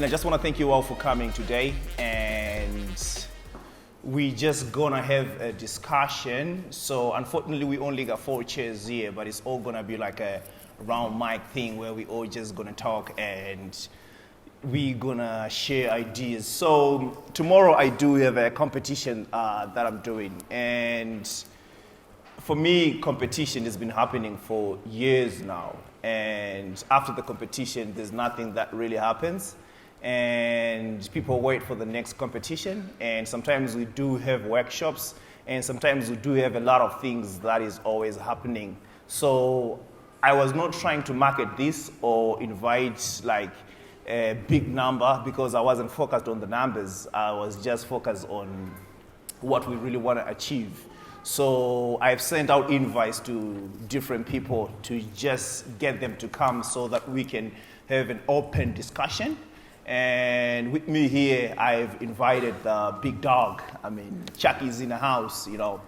I just want to thank you all for coming today, and we just gonna have a discussion. So unfortunately, we only got 4 chairs here, but it's all gonna be like a round mic thing where we all just gonna talk and we gonna share ideas. So tomorrow I do have a competition that I'm doing, and for me, competition has been happening for years now. And after the competition, there's nothing that really happens. And people wait for the next competition. And sometimes we do have workshops. And sometimes we do have a lot of things that is always happening. So I was not trying to market this or invite like a big number, because I wasn't focused on the numbers. I was just focused on what we really want to achieve. So I've sent out invites to different people to just get them to come so that we can have an open discussion. And with me here, I've invited the big dog. I mean, Chucky's in the house, you know.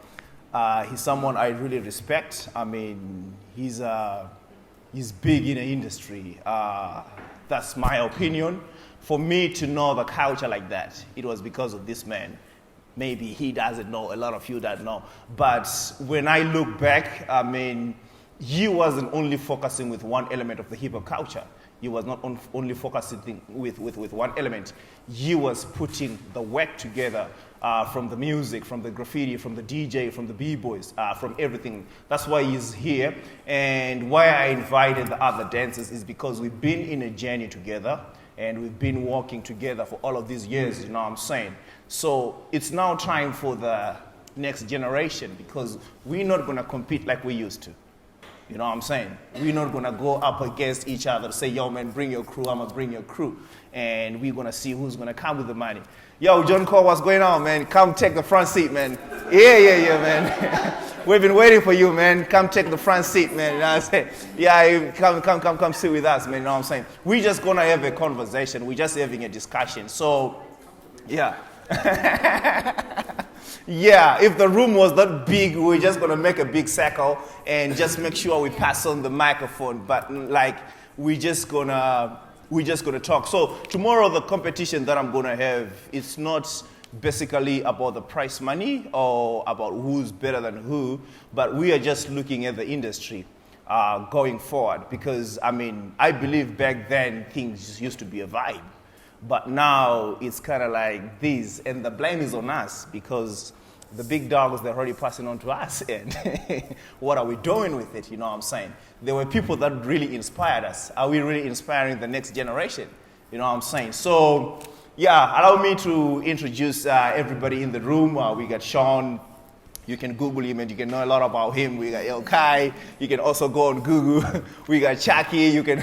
He's someone I really respect. I mean, he's big in the industry. That's my opinion. For me to know the culture like that, it was because of this man. Maybe he doesn't know, a lot of you don't know. But when I look back, I mean, he wasn't only focusing with one element of the hip hop culture. He was not only focusing with one element. He was putting the work together from the music, from the graffiti, from the DJ, from the b-boys, from everything. That's why he's here. And why I invited the other dancers is because we've been in a journey together, and we've been working together for all of these years, you know what I'm saying? So it's now time for the next generation, because we're not going to compete like we used to. You know what I'm saying? We're not going to go up against each other, say, yo, man, bring your crew, I'm going to bring your crew. And we're going to see who's going to come with the money. Yo, John Cole, what's going on, man? Come take the front seat, man. Yeah, man. We've been waiting for you, man. Come take the front seat, man. You know what I'm saying? Yeah, come sit with us, man. You know what I'm saying? We're just going to have a conversation. We're just having a discussion. So, yeah. Yeah, if the room was that big, we're just going to make a big circle and just make sure we pass on the microphone. But like, we're just going to talk. So tomorrow, the competition that I'm going to have, it's not basically about the prize money or about who's better than who, but we are just looking at the industry going forward. Because, I mean, I believe back then things used to be a vibe. But now it's kind of like this, and the blame is on us because the big dogs, they're already passing on to us. And what are we doing with it? You know what I'm saying? There were people that really inspired us. Are we really inspiring the next generation? You know what I'm saying? So, yeah, allow me to introduce everybody in the room. We got Sean. You can Google him and you can know a lot about him. We got El Kai. You can also go on Google. We got Chucky. You can.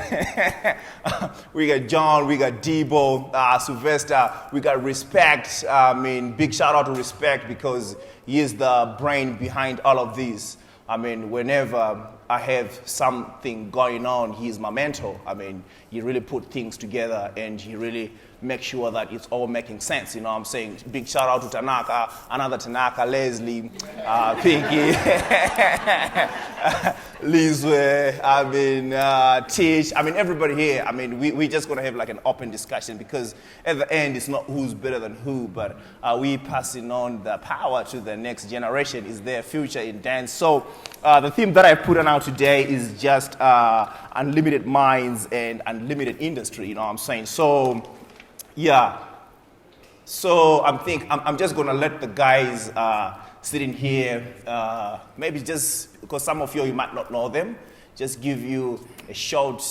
We got John. We got Debo, Sylvester. We got Respect. I mean, big shout out to Respect because he is the brain behind all of these. I mean, whenever I have something going on, he's my mentor. I mean, he really put things together and he really make sure that it's all making sense, you know what I'm saying? Big shout out to Tanaka, another Tanaka, Leslie, Pinky, Lizwe, I mean, Tish, I mean, everybody here. I mean, we just going to have like an open discussion because at the end, it's not who's better than who, but we passing on the power to the next generation. Is their future in dance? So the theme that I put on out today is just unlimited minds and unlimited industry, you know what I'm saying? So, yeah. So I'm just gonna let the guys sitting here, maybe just because some of you might not know them, just give you a short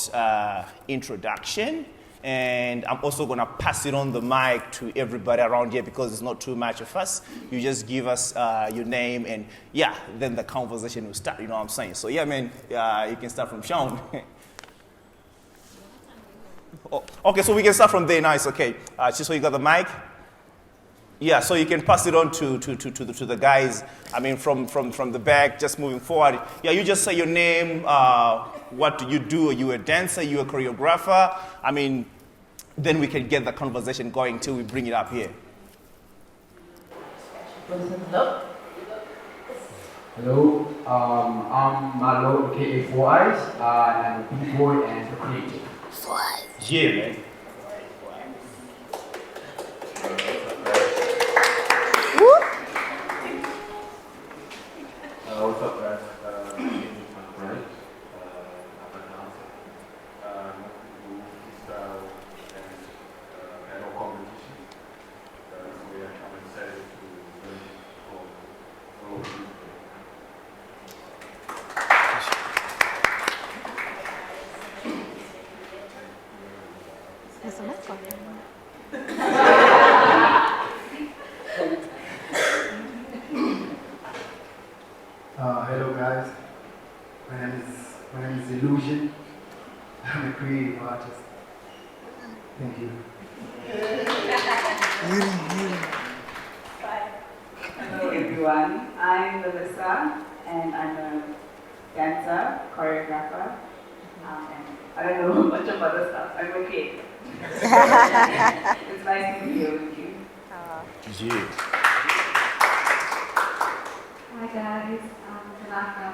introduction, and I'm also gonna pass it on the mic to everybody around here because it's not too much of us. You just give us your name, and yeah, then the conversation will start. You know what I'm saying? So yeah, man, you can start from Sean. Oh, okay, so we can start from there. Nice, okay. Just so you got the mic. Yeah, so you can pass it on to the guys. I mean, from the back, just moving forward. Yeah, you just say your name. What do you do? Are you a dancer? Are you a choreographer? I mean, then we can get the conversation going till we bring it up here. Hello. Hello, I'm Malo, aka Four Eyes. I'm a b-boy and a creative. Yeah, man. Hello guys, my name is Illusion. I'm a creative artist. Thank you. Hello everyone, I'm Melissa and I'm a dancer, choreographer, and I don't know a bunch of other stuff. I'm a creative. It's nice to be here with you. Yeah. Hi guys, I'm Tanaka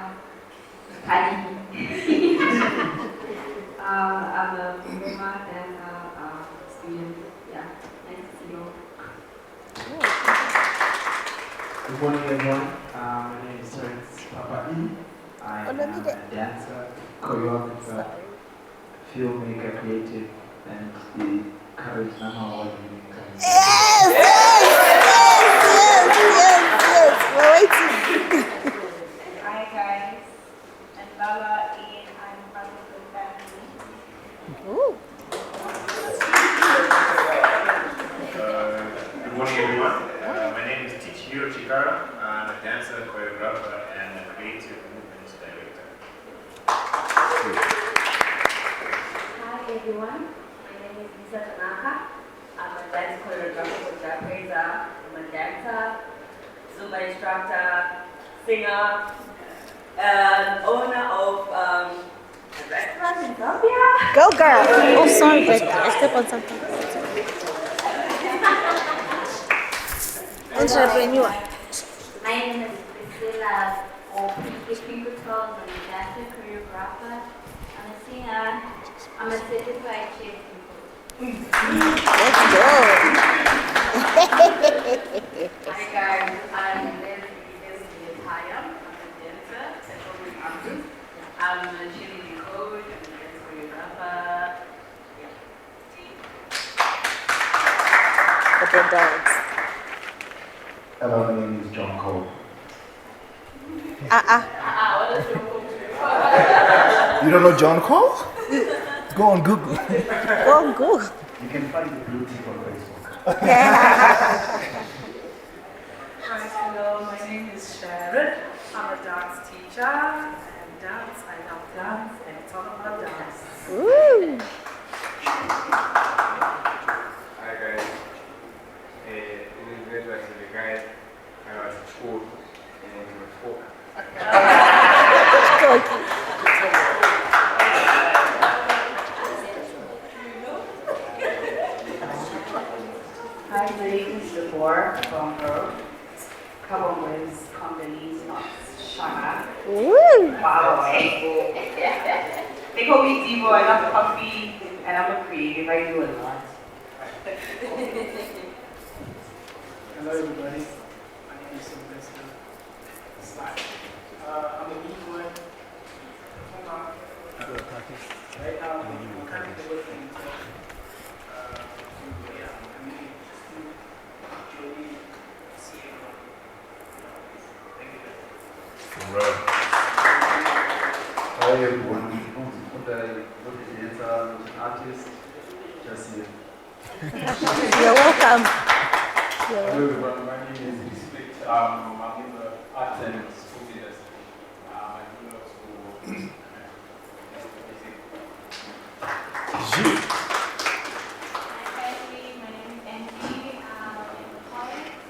Kani. I'm a performer and student. Yeah, nice to see you. Good morning, everyone. My name is Terence Papai. I am a dancer, choreographer, filmmaker, creative, and the courage and all of you. We're waiting. Hi guys, I'm Lala and I'm part of the family. Ooh. Good morning, everyone. My name is Tichiro Chikara. I'm a dancer, choreographer, and a creative movement director. Hi everyone, my name is Lisa Tanaka. I'm a dance choreographer for Jack Reza. I'm a dancer, Zumba instructor, singer, and owner of a restaurant in Zambia. Go girl. Oh, sorry, but I stepped on something. Entrepreneur. My name is Priscilla, or Pinkerton. I'm a dancer, choreographer. I'm a singer. I'm a certified chef. Let's go. Hi guys, I'm Leslie Attire. I'm a dancer, performing artist. I'm a cheerleading coach. I'm a dance choreographer. Yeah. The dogs. Hello, my name is John Cole. What is your You don't know John Cole? Go on Google. Go, go. You can find the blue tip on Facebook. Hi, hello, my name is Sharon. I'm a dance teacher. I love dance, and it's all about dance. Woo. Hi, guys. This is the guy I was at school and he was folk. Hi, my name is Deborah from her Cowboys companies, not Shana. Woo. Wow. They call me Devo, I love coffee, and I'm a creative, I do a lot. Hello everybody, my name is Sylvester Slack. I'm a B-boy performer. Right now, I'm currently working in tech. I'm really Joey, CEO. Thank you. Hi, everyone. I'm a dancer, an artist, just here. You're welcome. Hello everyone, my name is Respect. I'm in the art and school industry. I do love school. Hi, my name is Angie. I'm a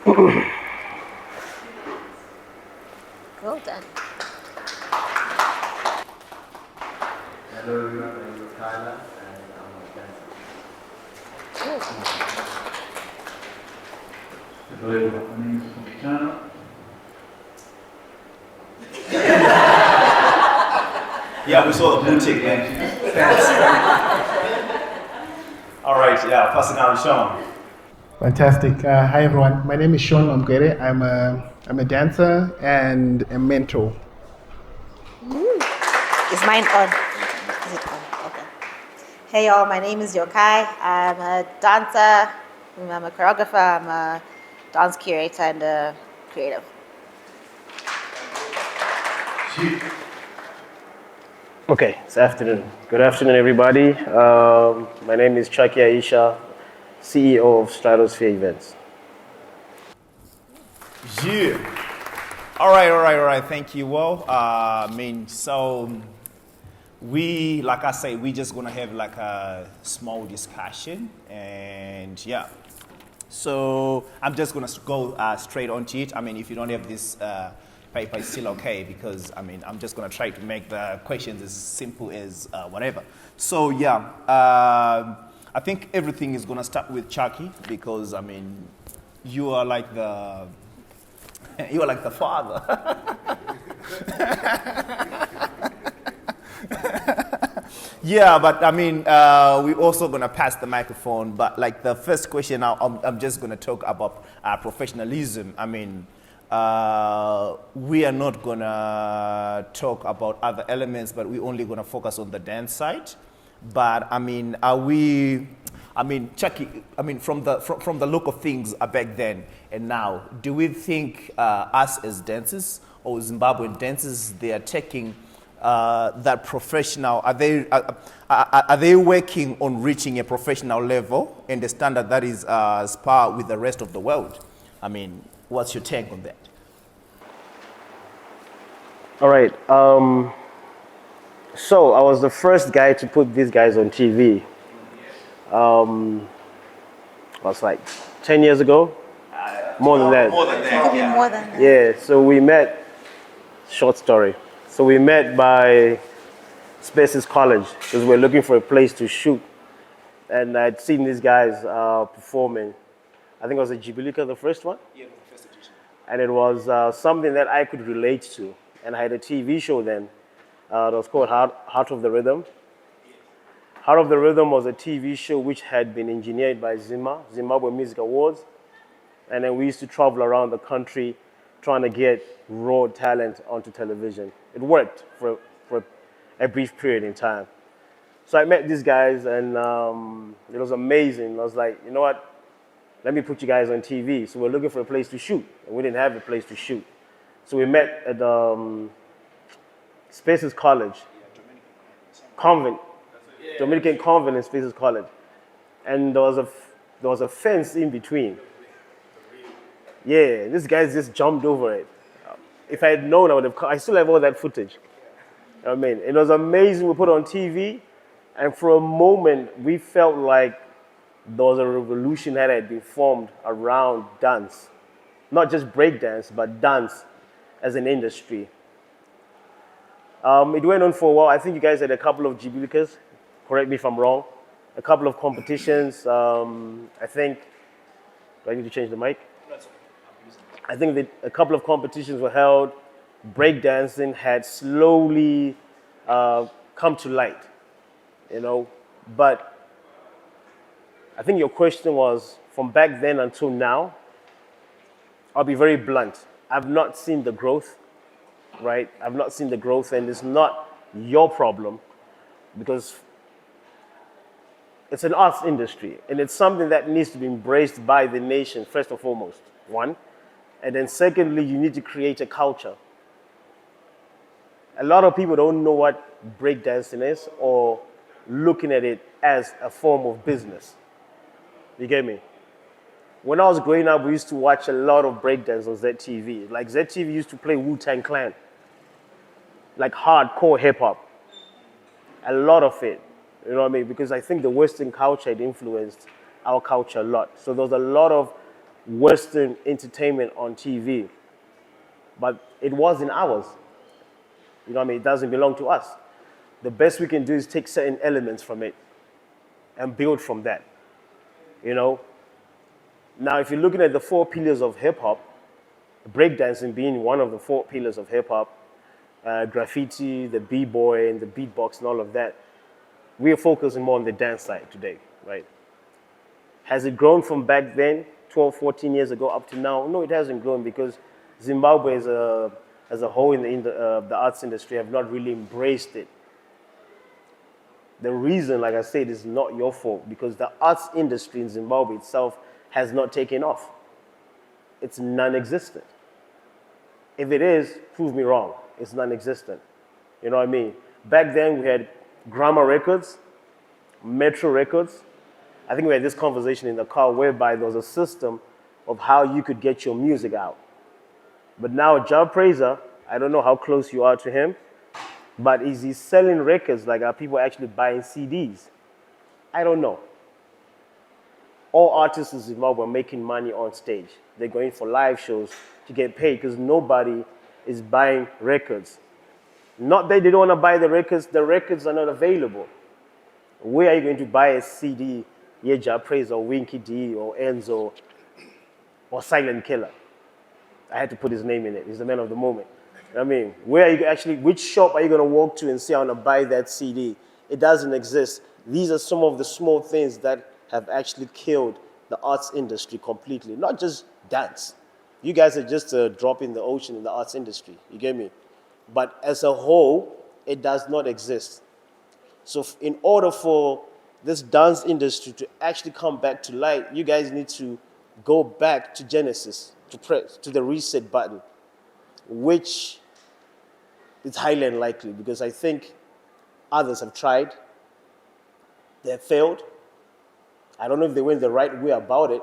poet. Well done. Hello, everyone. My name is Tyler, and I'm a dancer. Hello, everyone. My name is Fukichano. Yeah, we saw the boutique, man. All right, yeah, passing out to Sean. Fantastic. Hi everyone. My name is Sean Omgwere. I'm a dancer and a mentor. Is mine on? Is it on? Okay. Hey y'all, my name is Yokai. I'm a dancer, I'm a choreographer, I'm a dance curator and a creative. Okay, it's afternoon. Good afternoon, everybody. My name is Chucky Aisha, CEO of Stratosphere Events. Yeah. All right. Thank you all. So we, like I say, we just gonna have like a small discussion, and yeah. So I'm just gonna go straight onto it. I mean, if you don't have this paper, it's still okay because I'm just gonna try to make the questions as simple as whatever. So yeah, I think everything is gonna start with Chucky because you are like the father. Yeah, but we're also gonna pass the microphone. But like the first question, I'm just gonna talk about professionalism. We are not gonna talk about other elements, but we're only gonna focus on the dance side. But are we? Chucky, from the look of things back then and now, do we think us as dancers or Zimbabwean dancers, they are taking that professional? Are they working on reaching a professional level and the standard that is par with the rest of the world? What's your take on that? All right. So I was the first guy to put these guys on TV. Was like 10 years ago. More than that. More than that. Yeah. So we met. Short story. So we met by Spaces College because we're looking for a place to shoot, and I'd seen these guys performing. I think it was a Jibilika, the first one. Yeah, the first edition. And it was something that I could relate to. And I had a TV show then that was called Heart of the Rhythm. Heart of the Rhythm was a TV show which had been engineered by Zimbabwe Music Awards. And then we used to travel around the country trying to get raw talent onto television. It worked for a brief period in time. So I met these guys and it was amazing. I was like, you know what? Let me put you guys on TV. So we're looking for a place to shoot. And we didn't have a place to shoot. So we met at Spaces College, Convent, Dominican Convent in Spaces College. And there was a fence in between. Yeah, these guys just jumped over it. If I had known, I still have all that footage. It was amazing. We put it on TV, and for a moment, we felt like there was a revolution that had been formed around dance. Not just break dance, but dance as an industry. It went on for a while. I think you guys had a couple of Jibilikas, correct me if I'm wrong, a couple of competitions. I think, do I need to change the mic? I think that a couple of competitions were held. Breakdancing had slowly come to light, But I think your question was from back then until now. I'll be very blunt. I've not seen the growth, right? I've not seen the growth, and it's not your problem because it's an arts industry, and it's something that needs to be embraced by the nation, first and foremost, one. And then secondly, you need to create a culture. A lot of people don't know what breakdancing is or looking at it as a form of business. You get me? When I was growing up, we used to watch a lot of breakdance on ZTV. Like ZTV used to play Wu-Tang Clan, like hardcore hip hop. A lot of it, because I think the Western culture had influenced our culture a lot. So there was a lot of Western entertainment on TV, but it wasn't ours. It doesn't belong to us. The best we can do is take certain elements from it and build from that, Now, if you're looking at the 4 pillars of hip-hop, breakdancing being one of the 4 pillars of hip-hop, graffiti, the b-boy, and the beatbox and all of that, we are focusing more on the dance side today, right? Has it grown from back then, 12, 14 years ago up to now? No, it hasn't grown because Zimbabwe as a whole in the arts industry have not really embraced it. The reason, like I said, is not your fault because the arts industry in Zimbabwe itself has not taken off. It's non-existent. If it is, prove me wrong. It's non-existent. You know what I mean? Back then we had Grammar Records, Metro Records. I think we had this conversation in the car whereby there was a system of how you could get your music out. But now Job Praiser, I don't know how close you are to him, but is he selling records? Like, are people actually buying CDs? I don't know. All artists in Zimbabwe are making money on stage. They're going for live shows to get paid because nobody is buying records. Not that they don't want to buy the records are not available. Where are you going to buy a CD, Job Praiser or Winky D or Enzo or Silent Killer? I had to put his name in it. He's the man of the moment. I mean, where are you actually, which shop are you going to walk to and say, I want to buy that CD? It doesn't exist. These are some of the small things that have actually killed the arts industry completely. Not just dance. You guys are just a drop in the ocean in the arts industry. You get me? But as a whole, it does not exist. So in order for this dance industry to actually come back to light, you guys need to go back to Genesis, to press to the reset button, which is highly unlikely because I think others have tried. They have failed. I don't know if they went the right way about it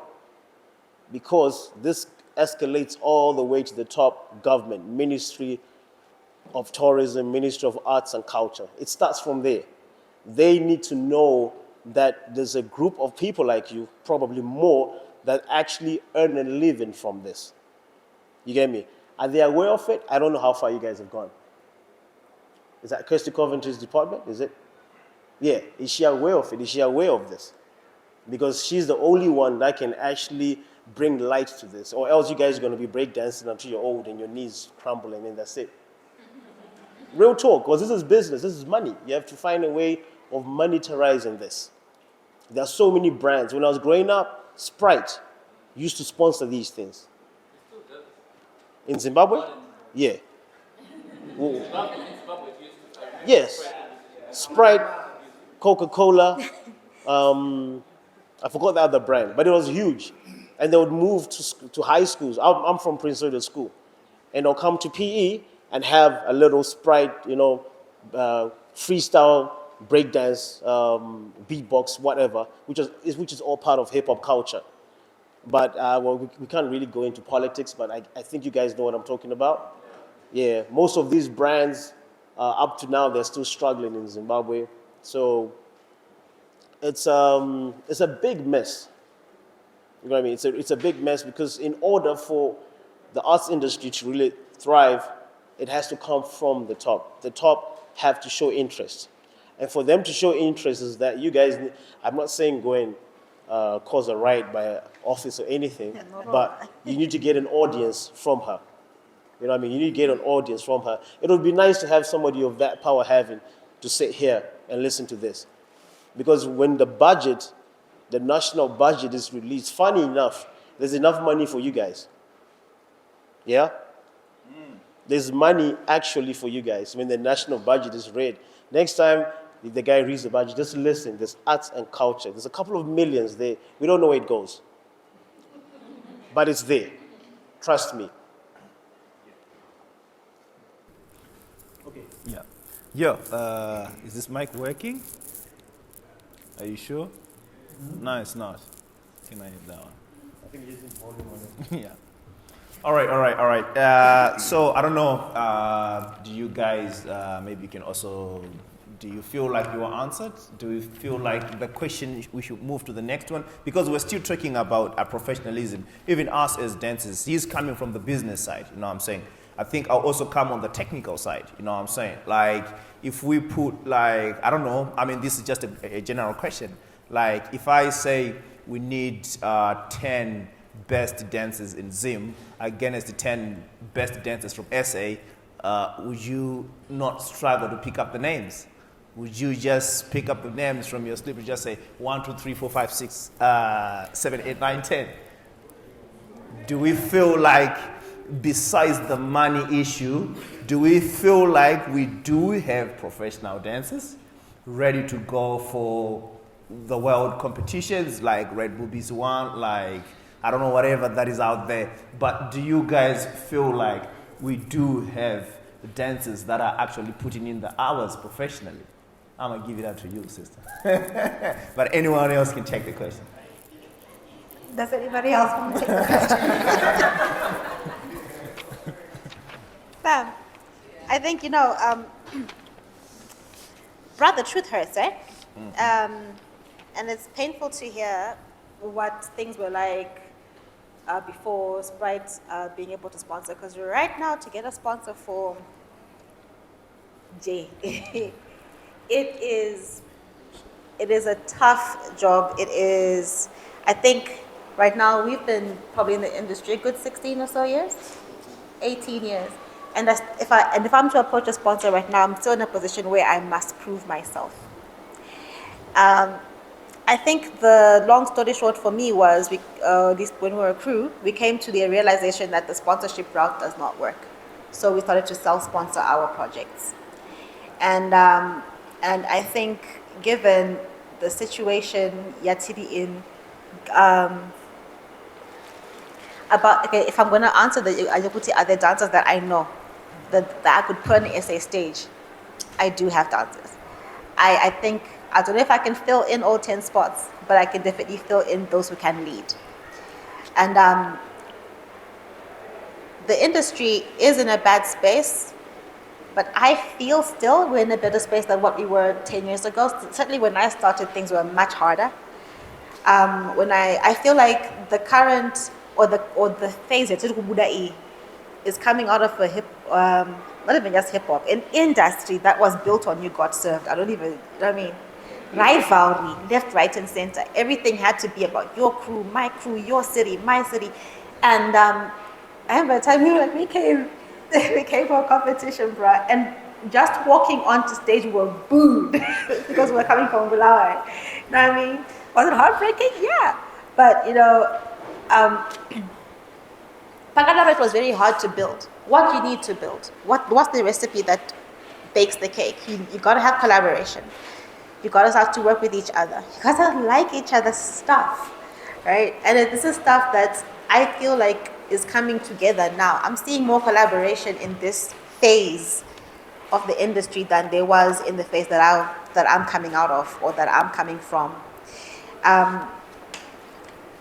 because this escalates all the way to the top government, Ministry of Tourism, Ministry of Arts and Culture. It starts from there. They need to know that there's a group of people like you, probably more, that actually earn a living from this. You get me? Are they aware of it? I don't know how far you guys have gone. Is that Kirsty Coventry's department? Is it? Yeah. Is she aware of it? Is she aware of this? Because she's the only one that can actually bring light to this. Or else you guys are going to be breakdancing until you're old and your knees crumble and then that's it. Real talk, because this is business. This is money. You have to find a way of monetizing this. There are so many brands. When I was growing up, Sprite used to sponsor these things. In Zimbabwe? Yeah. Yes. Sprite, Coca-Cola, I forgot the other brand, but it was huge. And they would move to high schools. I'm from Prince Edward School. And they'll come to PE and have a little Sprite, freestyle, breakdance, beatbox, whatever, which is all part of hip-hop culture. But we can't really go into politics, but I think you guys know what I'm talking about. Yeah, most of these brands, up to now, they're still struggling in Zimbabwe. So it's a big mess. You know what I mean? It's a big mess because in order for the arts industry to really thrive, it has to come from the top. The top have to show interest. And for them to show interest is that you guys, I'm not saying go and cause a riot by an office or anything, but you need to get an audience from her. You know what I mean? You need to get an audience from her. It would be nice to have somebody of that power having to sit here and listen to this. Because when the national budget is released, funny enough, there's enough money for you guys. Yeah? There's money actually for you guys when the national budget is read. Next time, if the guy reads the budget, just listen. There's arts and culture. There's a couple of millions there. We don't know where it goes. But it's there. Trust me. Okay. Yeah. Yo, is this mic working? Are you sure? No, it's not. Can I hit that one? I think it's in volume on it. Yeah. All right. So I don't know. Do you guys maybe you can also? Do you feel like you were answered? Do you feel like the question we should move to the next one because we're still talking about our professionalism? Even us as dancers, he's coming from the business side. You know what I'm saying? I think I'll also come on the technical side. You know what I'm saying? Like if we put like I don't know. I mean, this is just a general question. Like if I say we need 10 best dancers in Zim against the 10 best dancers from SA, would you not struggle to pick up the names? Would you just pick up the names from your slip and just say 1, 2, 3, 4, 5, 6, 7, 8, 9, 10? Do we feel like, besides the money issue, do we feel like we do have professional dancers ready to go for the world competitions like Red Bull BC1, like I don't know, whatever that is out there. But do you guys feel like we do have dancers that are actually putting in the hours professionally? I'm going to give it up to you, sister. But anyone else can take the question. Does anybody else want to take the question? Fam, I think, brother, truth hurts, right? And it's painful to hear what things were like before Sprite being able to sponsor. Because right now, to get a sponsor for J, it is a tough job. It is, I think, right now we've been probably in the industry a good 16 or so years, 18 years. And if I'm to approach a sponsor right now, I'm still in a position where I must prove myself. I think the long story short for me was, at least when we were a crew, we came to the realization that the sponsorship route does not work. So we started to self-sponsor our projects. And I think given the situation Yatiri in, if I'm going to answer the Ayakuti, are there dancers that I know that I could put on an SA stage? I do have dancers. I think, I don't know if I can fill in all 10 spots, but I can definitely fill in those who can lead. And the industry is in a bad space, but I feel still we're in a better space than what we were 10 years ago. Certainly when I started, things were much harder. When I feel like the current or the phase is coming out of a not even just hip hop, an industry that was built on you got served. I don't even, you know what I mean? Rivalry, left, right, and center. Everything had to be about your crew, my crew, your city, my city. And I remember the time we came for a competition, bro, and just walking onto stage we were booed because we're coming from Bulawayo. You know what I mean? Was it heartbreaking? Yeah. But Paganabet was very hard to build. What you need to build? What's the recipe that bakes the cake? You gotta have collaboration. You gotta start to work with each other. You gotta like each other's stuff, right? And this is stuff that I feel like is coming together now. I'm seeing more collaboration in this phase of the industry than there was in the phase that I'm coming out of or that I'm coming from.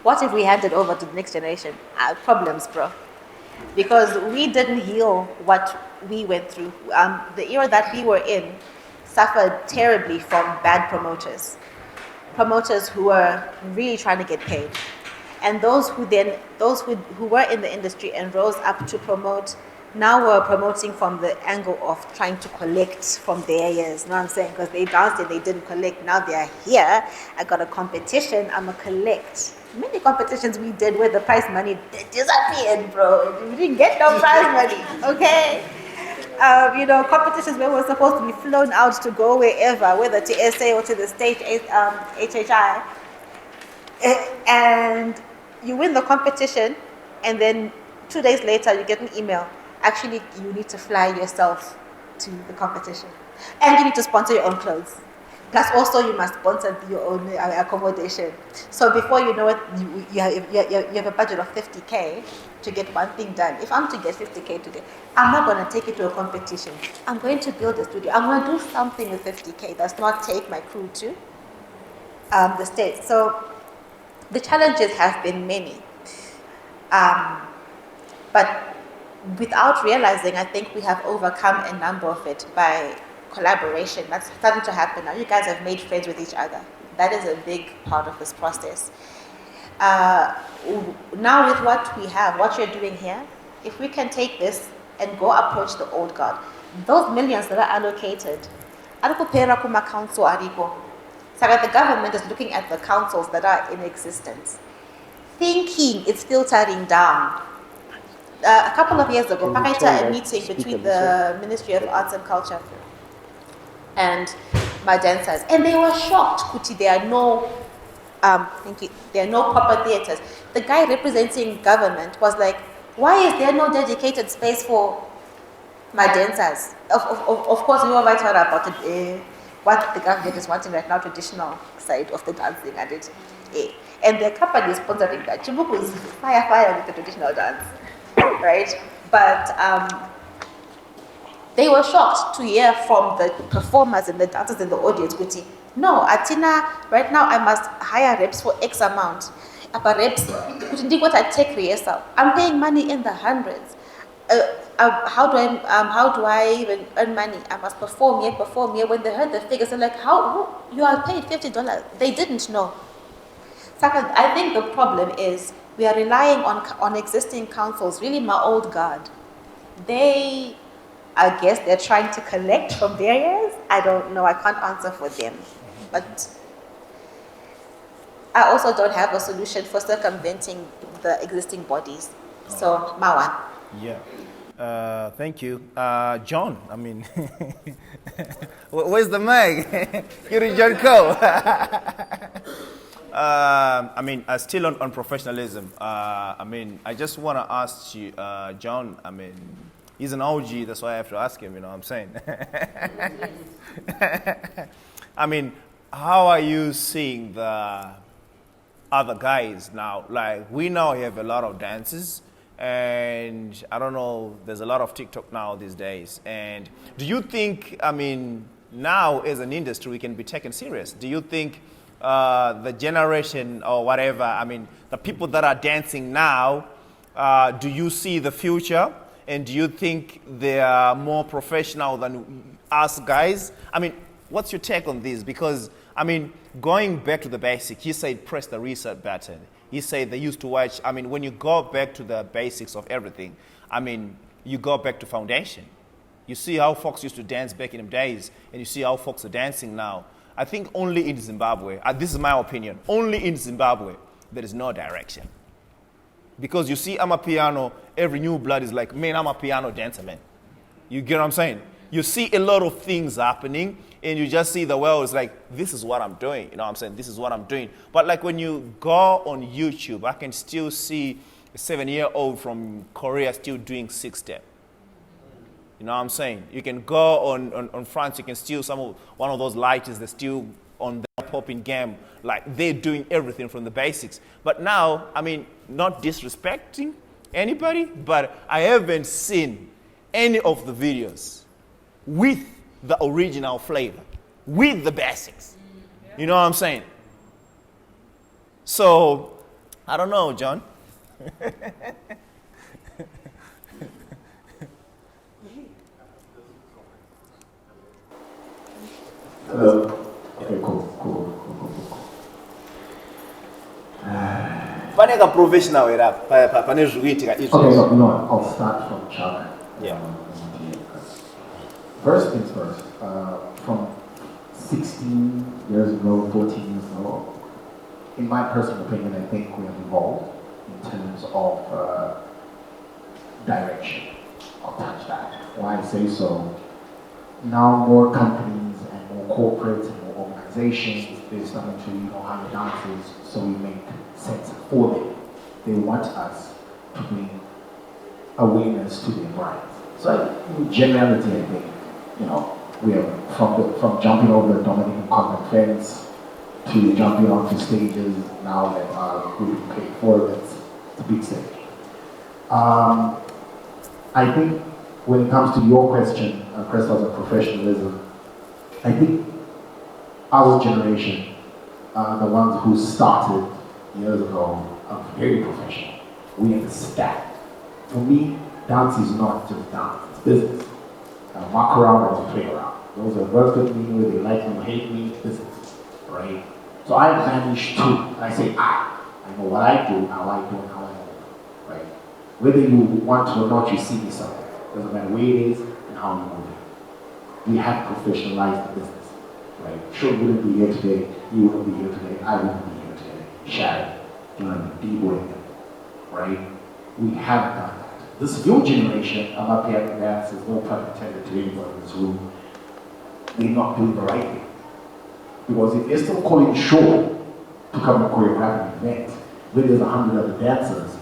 What if we handed over to the next generation? Problems, bro. Because we didn't heal what we went through. The era that we were in suffered terribly from bad promoters. Promoters who were really trying to get paid. And those who were in the industry and rose up to promote, now were promoting from the angle of trying to collect from their years. You know what I'm saying? Because they danced and they didn't collect. Now they are here. I got a competition. I'm going to collect. Many competitions we did where the prize money disappeared, bro. We didn't get no prize money, okay? Competitions where we're supposed to be flown out to go wherever, whether to SA or to the state HHI. And you win the competition, and then 2 days later you get an email. Actually, you need to fly yourself to the competition. And you need to sponsor your own clothes. Plus, also, you must sponsor your own accommodation. So before you know it, you have a budget of 50K to get one thing done. If I'm to get 50K today, I'm not going to take it to a competition. I'm going to build a studio. I'm going to do something with 50K. That's not take my crew to the States. So the challenges have been many. But without realizing, I think we have overcome a number of it by collaboration. That's starting to happen now. You guys have made friends with each other. That is a big part of this process. Now with what we have, what you're doing here, if we can take this and go approach the old guard, those millions that are allocated, so the government is looking at the councils that are in existence, thinking it's filtering down. A couple of years ago, I had a meeting between the Ministry of Arts and Culture and my dancers, and they were shocked. Kuti, there are no proper theaters. The guy representing government was like, "Why is there no dedicated space for my dancers?" Of course, we were right about it. What the government is wanting right now, traditional side of the dancing, and it. And the company is sponsoring that. Chibuku is fire with the traditional dance, right? But they were shocked to hear from the performers and the dancers in the audience, Kuti, no, Atina, right now I must hire reps for X amount. Apa reps, Kuti, what I take rehearsal. I'm paying money in the hundreds. how do I even earn money? I must perform here. When they heard the figures, they're like, you are paid $50? They didn't know. So I think the problem is we are relying on existing councils, really my old guard. I guess they're trying to collect from their years. I don't know, I can't answer for them. But I also don't have a solution for circumventing the existing bodies. So, Mawan. Yeah. Thank you. John, I mean, where's the mic? You're John Cole. I mean, still on professionalism. I mean, I just want to ask you, John, I mean, he's an OG, that's why I have to ask him, you know what I'm saying? I mean, how are you seeing the other guys now? Like, we now have a lot of dances, and I don't know, there's a lot of TikTok now these days. And do you think, I mean, now as an industry, we can be taken serious? Do you think the generation or whatever, I mean, the people that are dancing now, do you see the future? And do you think they are more professional than us guys? I mean, what's your take on this? Because, I mean, going back to the basic, he said press the reset button. He said they used to watch, I mean, when you go back to the basics of everything, I mean, you go back to foundation. You see how folks used to dance back in the days, and you see how folks are dancing now. I think only in Zimbabwe, this is my opinion, only in Zimbabwe, there is no direction. Because you see Amapiano, every new blood is like, man, I'm a piano dancer, man. You get what I'm saying? You see a lot of things happening, and you just see the world is like, this is what I'm doing. You know what I'm saying? This is what I'm doing. But like when you go on YouTube, I can still see a 7-year-old from Korea still doing 6-step. You know what I'm saying? You can go on France, you can steal one of those lighters that's still on the popping game. Like, they're doing everything from the basics. But now, I mean, not disrespecting anybody, but I haven't seen any of the videos with the original flavor, with the basics. You know what I'm saying? So, I don't know, John. Hello. Okay, cool. Paneka professional with that. Okay, so you know what? I'll start from Chuck. Yeah. First things first. From 16 years ago, 14 years ago, in my personal opinion, I think we have evolved in terms of direction. I'll touch that. Why I say so? Now more companies and more corporates and more organizations, they're starting to hire dancers, so we make sense for them. They want us to bring awareness to their brands. So in generality, I think, we have from jumping over the Dominican Convent fence to jumping onto stages now that are really paid for. It's a big stage. I think when it comes to your question, Crystal's of professionalism, I think our generation, the ones who started years ago, are very professional. We understand. For me, dance is not just dance, it's business. Walk around and play around. Those that work with me, whether they like me or hate me, business, right? So I manage to, and I say I know what I do, how I do, and how I move, right? Whether you want to or not, you see me somewhere. Doesn't matter where it is and how you move it. We have professionalized the business, right? Sure, wouldn't be here today, you wouldn't be here today, I wouldn't be here today. Sharon, D-Boy, right? We have done that. This new generation, I'm not here to dance, there's no pun intended to anybody in this room, they're not doing the right thing. Because if they're still calling short to come and choreograph an event, when there's 100 other dancers,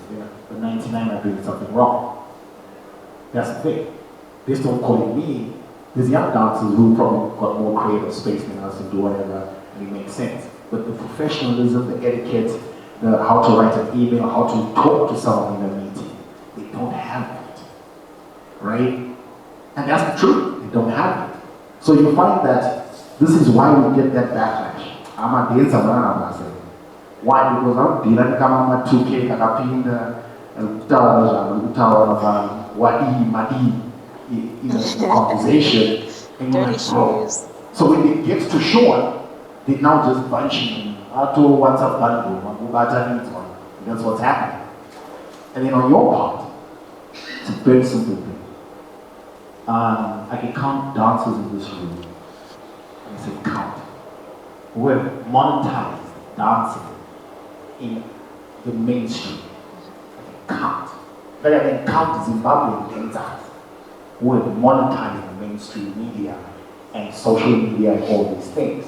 the 99 are doing something wrong. That's the thing. They're still calling me. There's young dancers who probably got more creative space than us and do whatever, and it makes sense. But the professionalism, the etiquette, the how to write an email, how to talk to someone in a meeting, they don't have that, right? And that's the truth, they don't have it. So you find that this is why we get that backlash. I'm a dancer, why? Because I'm dealing with 2K, Wadi, Madi, conversation. And you're Dirty like, bro. shoes. So when it gets to Sean, they now just bunching. Ato, what's up, Bando? That's what's happening. And then on your part, it's a very simple thing. I can count dancers in this room. And I say count. Who have monetized dancing in the mainstream. I can count. But I can count Zimbabwean dancers who have monetized the mainstream media and social media and all these things.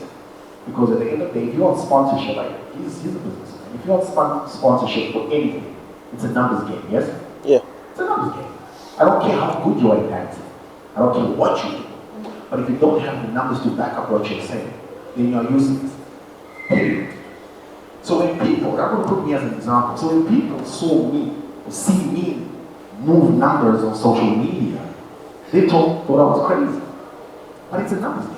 Because at the end of the day, if you want sponsorship, like, he's a businessman. If you want sponsorship for anything, it's a numbers game, yes? Yeah. It's a numbers game. I don't care how good you are at dancing. I don't care what you do. But if you don't have the numbers to back up what you're saying, then you're useless. Period. So when people, I'm going to put me as an example. So when people saw me, or see me move numbers on social media, they thought I was crazy. But it's a numbers game.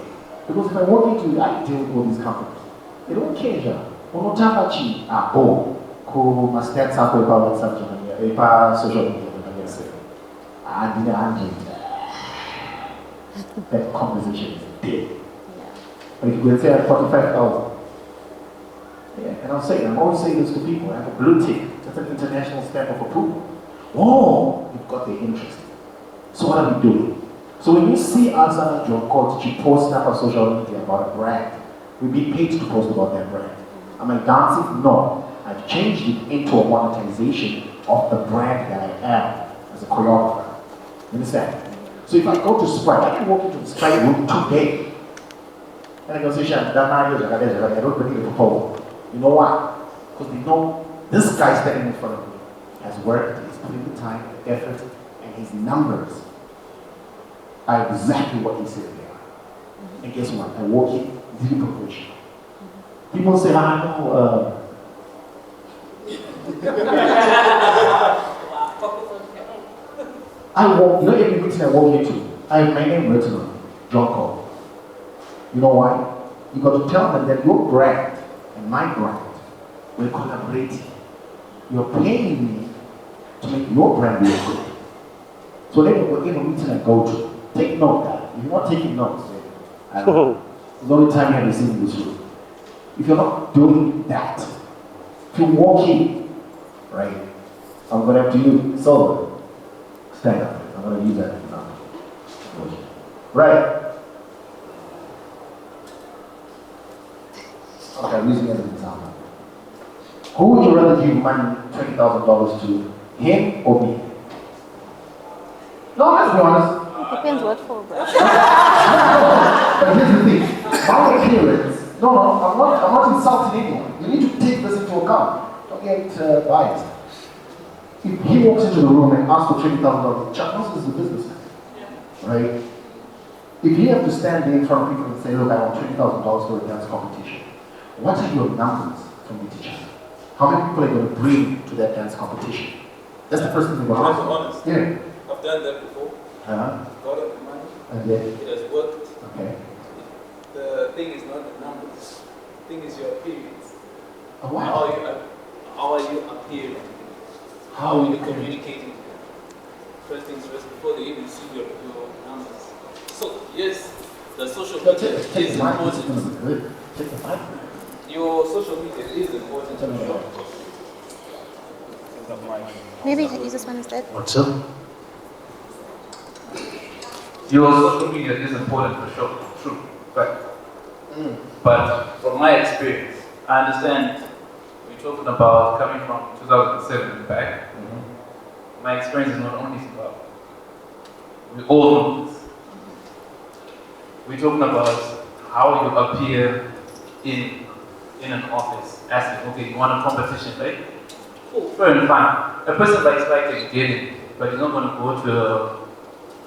Because if I walk into, I deal with all these companies. They don't care, Jean. Unotaka chi, ko mastats hapo ipa WhatsApp jamani, ipa social media jamani sasa. That conversation is dead. But if you go say at 45,000, yeah, and I'm saying, I'm always saying this to people, I have a blue tick, that's an international stamp of approval. Oh, you've got the interest. So what are we doing? So when you see Azana John Court, she posts up on social media about a brand, we've been paid to post about that brand. Am I dancing? No. I've changed it into a monetization of the brand that I am as a choreographer. You understand? So if I go to Sprite, I can walk into the Sprite room today. And I can say, I don't believe the proposal. You know why? Because they know this guy standing in front of me has worked, he's put in the time, the effort, and his numbers are exactly what he said they are. And guess what? I walk in, zero preparation. People say, no. I walk, every meeting I walk into, I have my name written on it, John Cole. You know why? You got to tell them that your brand and my brand, we're collaborating. You're paying me to make your brand look good. So let me go in a meeting I go to. Take note that. If you're not taking notes, I don't know. It's the only time you have seen in this room. If you're not doing that, if you walk in, right, I'm going to have to use solo. Stand up. I'm going to use that example. Right. Okay, I'm using it as an example. Who would you rather give money, $20,000 to, him or me? No, let's be honest. Depends what for, bro. But here's the thing. My appearance, I'm not insulting anyone. You need to take this into account. Don't get biased. If he walks into the room and asks for $20,000, Chuck Wilson is a businessman. Right? If you have to stand there in front of people and say, look, I want $20,000 for a dance competition, what are your numbers from the teacher? How many people are you going to bring to that dance competition? That's the first thing you're going to ask. Honest. Yeah. I've done that before. Got up the money. And then, it has worked. Okay. The thing is not the numbers. The thing is your appearance. Oh, wow. How are you appearing? How are you communicating? First things first, before they even see your numbers. So, yes, the social media is important. Take the mic. Your social media is important. Maybe use this one instead. What's up? Your social media is important for sure, true, fact. But from my experience, I understand we're talking about coming from 2007 and back. My experience is not only Zimbabwe. We all know this. We're talking about how you appear in an office. Asking, okay, you want a competition, right? Cool, fair and fine. A person likes to get it, but he's not going to go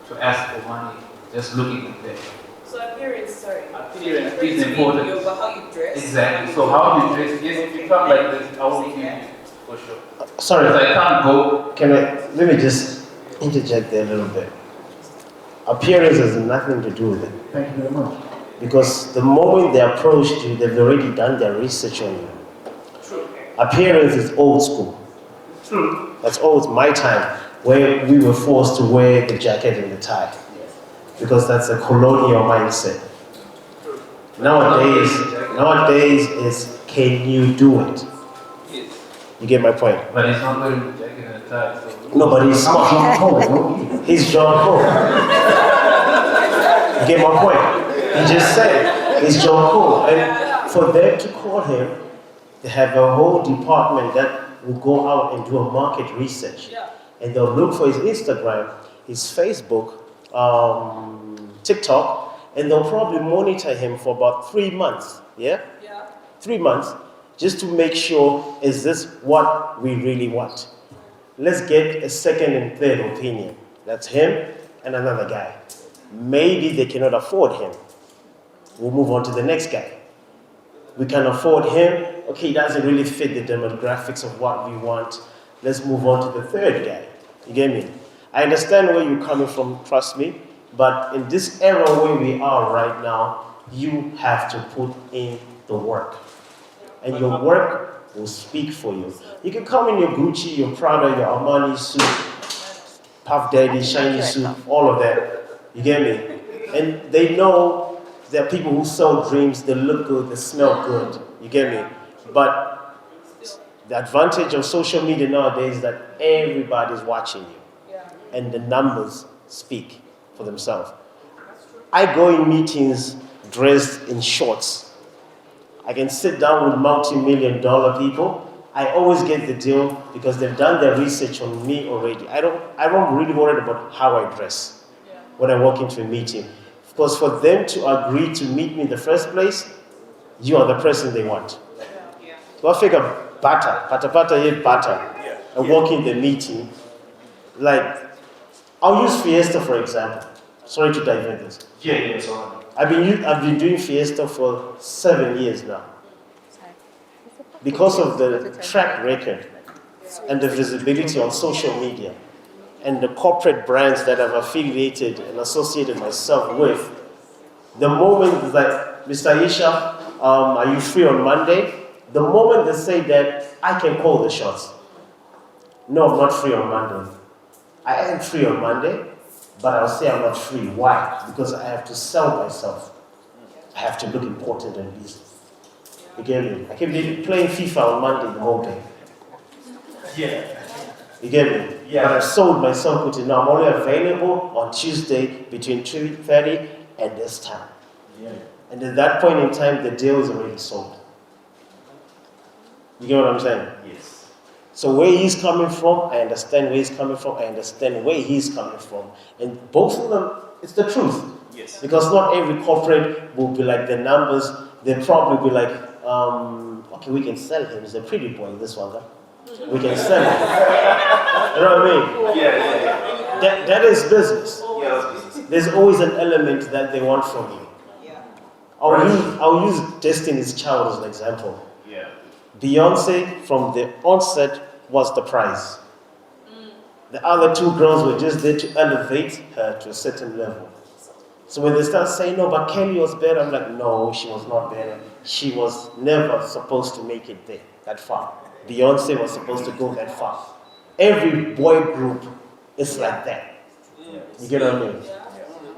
to ask for money, just looking at that. So appearance, sorry. Appearance is important. But how you dress. Exactly. So how you dress, yes, if you come like this, I will give you for sure. Sorry, Because I can't go. let me just interject there a little bit. Appearance has nothing to do with it. Thank you very much. Because the moment they approached you, they've already done their research on you. True. Appearance is old school. True. That's old, my time. where we were forced to wear the jacket and the tie. Because that's a colonial mindset. Nowadays is, can you do it? Yes. You get my point? But he's not wearing the jacket and the tie. So. No, but he's smart. He's John Cole. You get my point? He just said he's John Cole. And for them to call him, they have a whole department that will go out and do a market research. And they'll look for his Instagram, his Facebook, TikTok, and they'll probably monitor him for about 3 months, 3 months, just to make sure, is this what we really want? Let's get a second and third opinion. That's him and another guy. Maybe they cannot afford him. We'll move on to the next guy. We can afford him. Okay, he doesn't really fit the demographics of what we want. Let's move on to the third guy. You get me? I understand where you're coming from, trust me. But in this era where we are right now, you have to put in the work. And your work will speak for you. You can come in your Gucci, your Prada, your Armani suit, Puff Daddy, shiny suit, all of that. You get me? And they know there are people who sell dreams, they look good, they smell good. You get me? But the advantage of social media nowadays is that everybody's watching you. And the numbers speak for themselves. I go in meetings dressed in shorts. I can sit down with multi-million-dollar people. I always get the deal because they've done their research on me already. I don't really worry about how I dress when I walk into a meeting. Because for them to agree to meet me in the first place, you are the person they want. So I figure butter, and walk in the meeting. Like, I'll use Fiesta for example. Sorry to divert this. It's all right. I've been doing Fiesta for 7 years now. Because of the track record and the visibility on social media and the corporate brands that I've affiliated and associated myself with, the moment that, Mr. Isha, are you free on Monday? The moment they say that, I can call the shots. No, I'm not free on Monday. I am free on Monday, but I'll say I'm not free. Why? Because I have to sell myself. I have to look important and busy. You get me? I can be playing FIFA on Monday the whole day. You get me? But I've sold myself with it. Now I'm only available on Tuesday between 2:30 and this time. And at that point in time, the deal is already sold. You get what I'm saying? Yes. So where he's coming from, I understand where he's coming from, I understand where he's coming from. And both of them, it's the truth. Yes. Because not every corporate will be like the numbers, they'll probably be like, okay, we can sell him, he's a pretty boy, this one, huh? We can sell him. You know what I mean? That is business. There's always an element that they want from you. I'll use Destiny's Child as an example. Beyonce, from the onset, was the prize. The other two girls were just there to elevate her to a certain level. So when they start saying, no, but Kelly was better, I'm like, no, she was not better. She was never supposed to make it there, that far. Beyonce was supposed to go that far. Every boy group is like that. You get what I mean?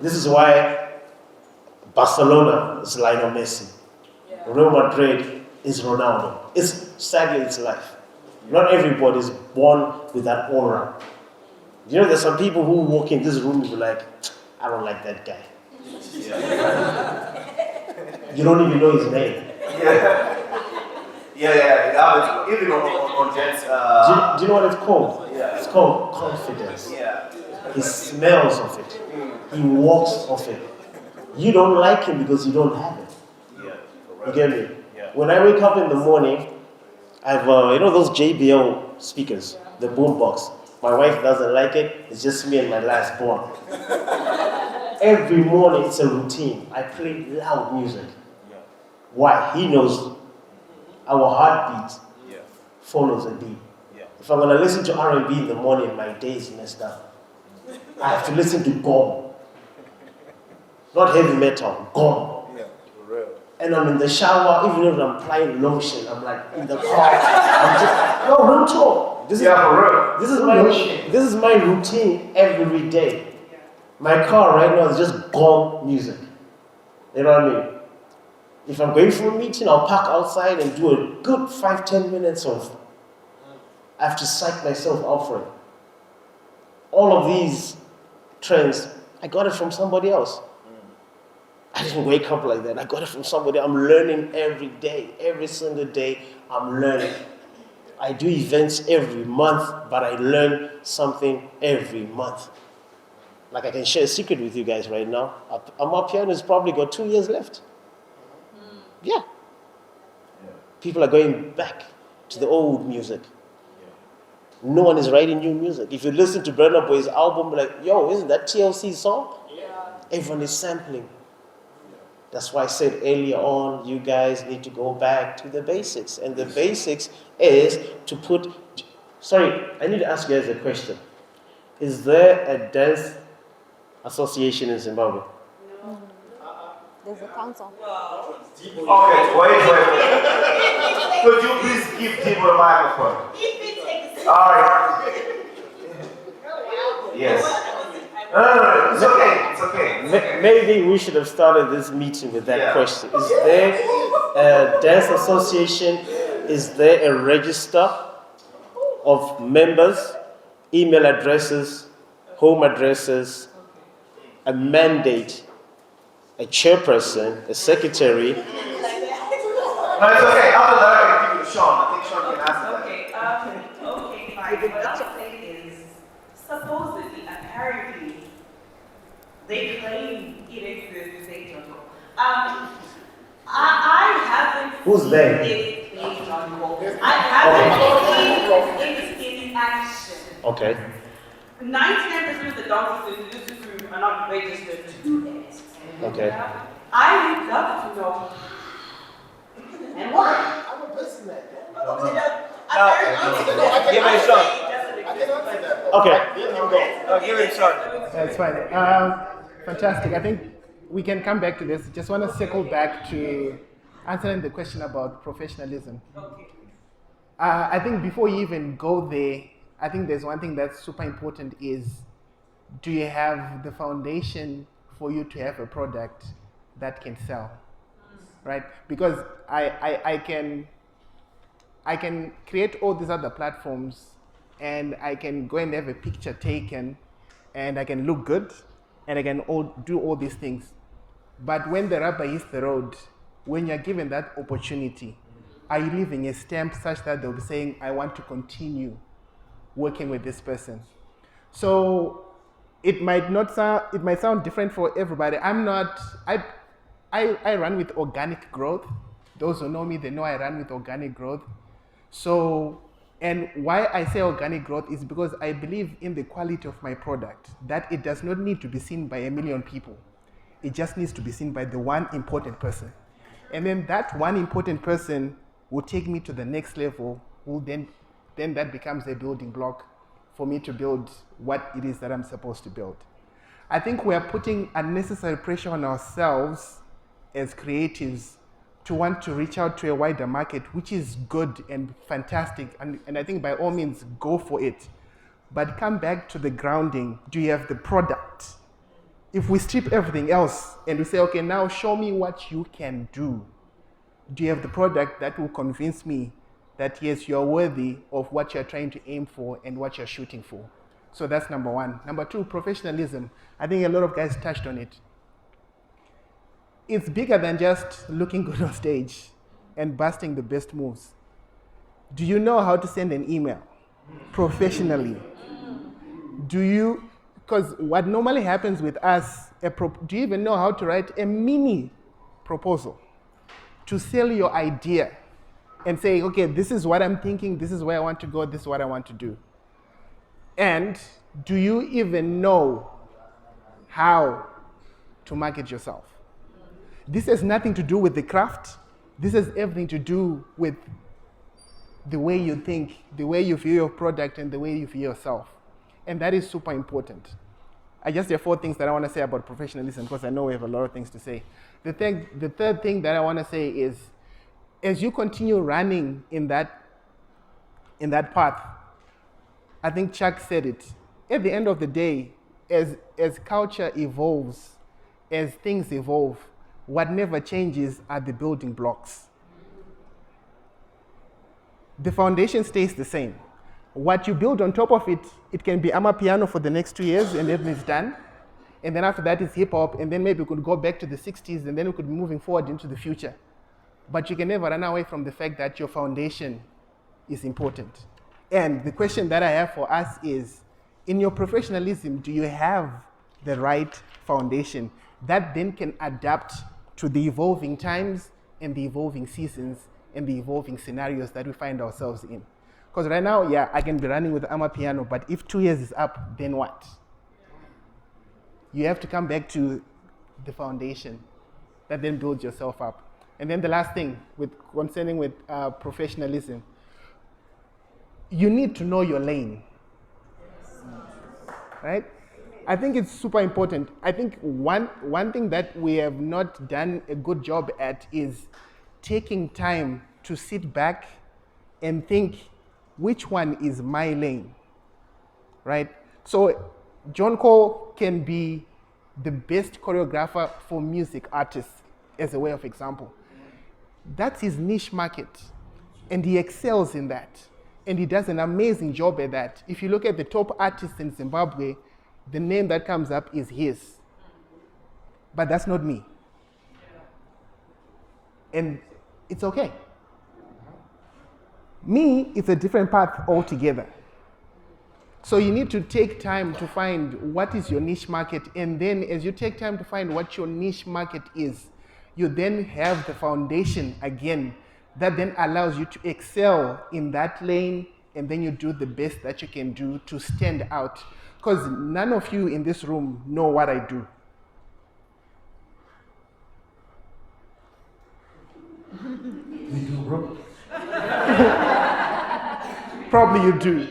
This is why Barcelona is Lionel Messi. Real Madrid is Ronaldo. Sadly, it's life. Not everybody is born with that aura. You know, there's some people who walk in this room and be like, I don't like that guy. You don't even know his name. Even on Jets. Do you know what it's called? It's called confidence. He smells of it. He walks of it. You don't like him because you don't have it. You get me? When I wake up in the morning, I have, you know those JBL speakers, the boombox. My wife doesn't like it. It's just me and my last born. Every morning, it's a routine. I play loud music. Why? He knows our heartbeat follows a beat. If I'm going to listen to R&B in the morning, my day is messed up. I have to listen to gong. Not heavy metal, gong. And I'm in the shower, even if I'm applying lotion, I'm like in the car. No, real talk. This is, Yeah, for real. this is my routine every day. My car right now is just gong music. You know what I mean? If I'm going for a meeting, I'll park outside and do a good 5-10 minutes of. I have to psych myself out for it. All of these trends, I got it from somebody else. I didn't wake up like that. I got it from somebody. I'm learning every day. Every single day, I'm learning. I do events every month, but I learn something every month. Like I can share a secret with you guys right now. Our piano has probably got 2 years left. Yeah. People are going back to the old music. No one is writing new music. If you listen to Burna Boy's album, like, yo, isn't that TLC's song? Everyone is sampling. That's why I said earlier on, you guys need to go back to the basics. And the basics is to put... Sorry, I need to ask you guys a question. Is there a dance association in Zimbabwe? No. There's a council. Okay, wait. Could you please give people a microphone? All right. Yes. No, it's okay. Maybe we should have started this meeting with that question. Is there a dance association? Is there a register of members, email addresses, home addresses, a mandate, a chairperson, a secretary? No, it's okay. After that, I can give you to Sean. I think Sean can answer that. Okay, fine. What I'm saying is, supposedly, apparently, they claim it exists, they don't know. I haven't Who's seen they? it based on goals. I haven't seen it in action. Okay. 99% of the dancers in this group are not registered to do it. Okay. I would love to know. And why? I'm a person that. Give it a shot. I can answer that. Okay. Give it a shot. That's fine. Fantastic. I think we can come back to this. Just want to circle back to answering the question about professionalism. I think before you even go there, I think there's one thing that's super important is, do you have the foundation for you to have a product that can sell? Right? Because I can create all these other platforms and I can go and have a picture taken and I can look good and I can do all these things. But when the rubber hits the road, when you're given that opportunity, are you leaving a stamp such that they'll be saying, I want to continue working with this person? So it might sound different for everybody. I run with organic growth. Those who know me, they know I run with organic growth. So, and why I say organic growth is because I believe in the quality of my product, that it does not need to be seen by 1 million people. It just needs to be seen by the one important person. And then that one important person will take me to the next level, then that becomes a building block for me to build what it is that I'm supposed to build. I think we are putting unnecessary pressure on ourselves as creatives to want to reach out to a wider market, which is good and fantastic. And I think by all means, go for it. But come back to the grounding. Do you have the product? If we strip everything else and we say, okay, now show me what you can do. Do you have the product that will convince me that yes, you're worthy of what you're trying to aim for and what you're shooting for? So that's number one. Number two, professionalism. I think a lot of guys touched on it. It's bigger than just looking good on stage and busting the best moves. Do you know how to send an email professionally? Do you, because what normally happens with us, do you even know how to write a mini proposal to sell your idea and say, okay, this is what I'm thinking, this is where I want to go, this is what I want to do? And do you even know how to market yourself? This has nothing to do with the craft. This has everything to do with the way you think, the way you view your product, and the way you view yourself. And that is super important. There are 4 things that I want to say about professionalism, because I know we have a lot of things to say. The third thing that I want to say is, as you continue running in that path, I think Chuck said it. At the end of the day, as culture evolves, as things evolve, what never changes are the building blocks. The foundation stays the same. What you build on top of it, it can be Amapiano for the next 2 years and then it's done. And then after that is hip hop, and then maybe we could go back to the 60s, and then we could be moving forward into the future. But you can never run away from the fact that your foundation is important. And the question that I have for us is, in your professionalism, do you have the right foundation that then can adapt to the evolving times and the evolving seasons and the evolving scenarios that we find ourselves in? Because right now, yeah, I can be running with Amapiano, but if 2 years is up, then what? You have to come back to the foundation that then builds yourself up. And then the last thing concerning with professionalism, you need to know your lane, right? I think it's super important. I think one thing that we have not done a good job at is taking time to sit back and think, which one is my lane, right? So John Cole can be the best choreographer for music artists, as a way of example. That's his niche market, and he excels in that. And he does an amazing job at that. If you look at the top artists in Zimbabwe, the name that comes up is his. But that's not me. And it's okay. Me, it's a different path altogether. So you need to take time to find what is your niche market, and then as you take time to find what your niche market is, you then have the foundation again that then allows you to excel in that lane, and then you do the best that you can do to stand out. Because none of you in this room know what I do. We do, bro. Probably you do.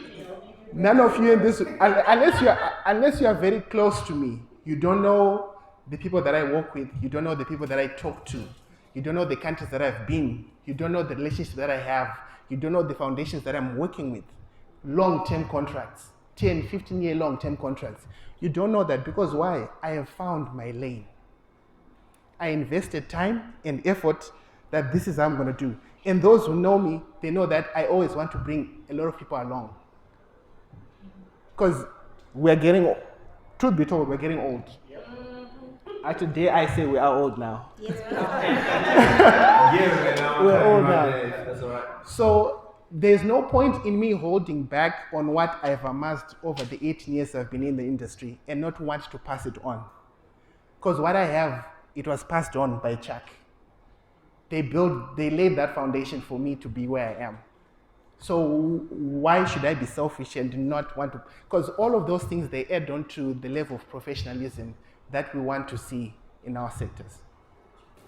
None of you in this, unless you are very close to me, you don't know the people that I work with, you don't know the people that I talk to, you don't know the countries that I've been, you don't know the relationships that I have, you don't know the foundations that I'm working with, long-term contracts, 10, 15-year long-term contracts. You don't know that because why? I have found my lane. I invested time and effort that this is how I'm going to do. And those who know me, they know that I always want to bring a lot of people along. Because we're getting old. Truth be told, we're getting old. Actually, dare I say we are old now. Yes, we're old now. That's all right. So there's no point in me holding back on what I've amassed over the 18 years I've been in the industry and not want to pass it on. Because what I have, it was passed on by Chuck. They laid that foundation for me to be where I am. So why should I be selfish and not want to? Because all of those things, they add on to the level of professionalism that we want to see in our sectors.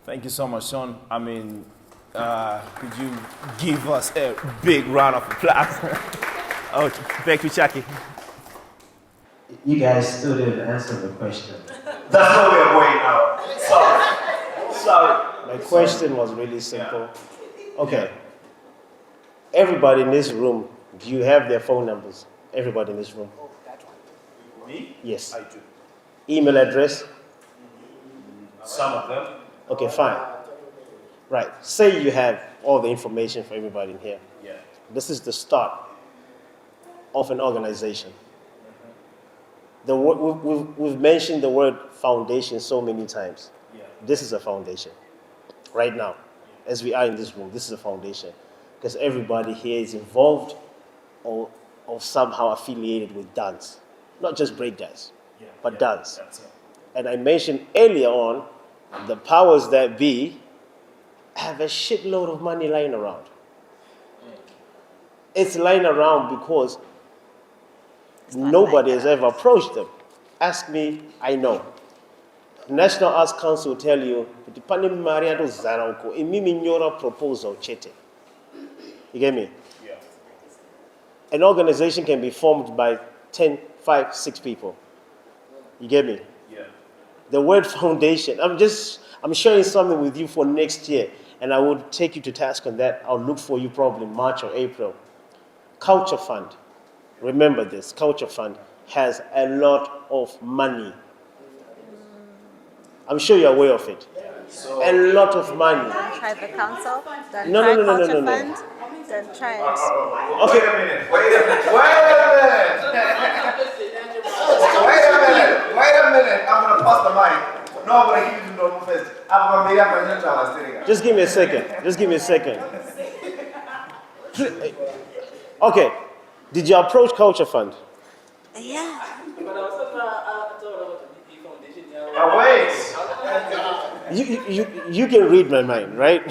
Thank you so much, Sean. I mean, could you give us a big round of applause? Oh, thank you, Chucky. You guys still didn't answer the question. That's where we're going now. Sorry. My question was really simple. Okay. Everybody in this room, do you have their phone numbers? Everybody in this room? Oh, that one. Me? Yes. I do. Email address? Some of them. Okay, fine. Right. Say you have all the information for everybody in here. Yeah. This is the start of an organization. We've mentioned the word foundation so many times. Yeah. This is a foundation. Right now, as we are in this room, this is a foundation. Because everybody here is involved or somehow affiliated with dance. Not just breakdance, but dance. And I mentioned earlier on, the powers that be have a shitload of money lying around. It's lying around because nobody has ever approached them. Ask me, I know. National Arts Council will tell you, proposal chete. You get me? Yeah. An organization can be formed by 10, 5, 6 people. You get me? Yeah. The word foundation, I'm sharing something with you for next year, and I will take you to task on that. I'll look for you probably March or April. Culture fund. remember this, Culture Fund has a lot of money. I'm sure you're aware of it. A lot of money. Don't try the council. Don't No, try no, no, no, Culture no, no. Fund. Don't try it. Okay. Wait a minute. Wait a minute. I'm going to pass the mic. No, I'm going to give you the normal first. Just give me a second. Just give me a second. Okay. Did you approach Culture Fund? Yeah. Wait. You can read my mind, right?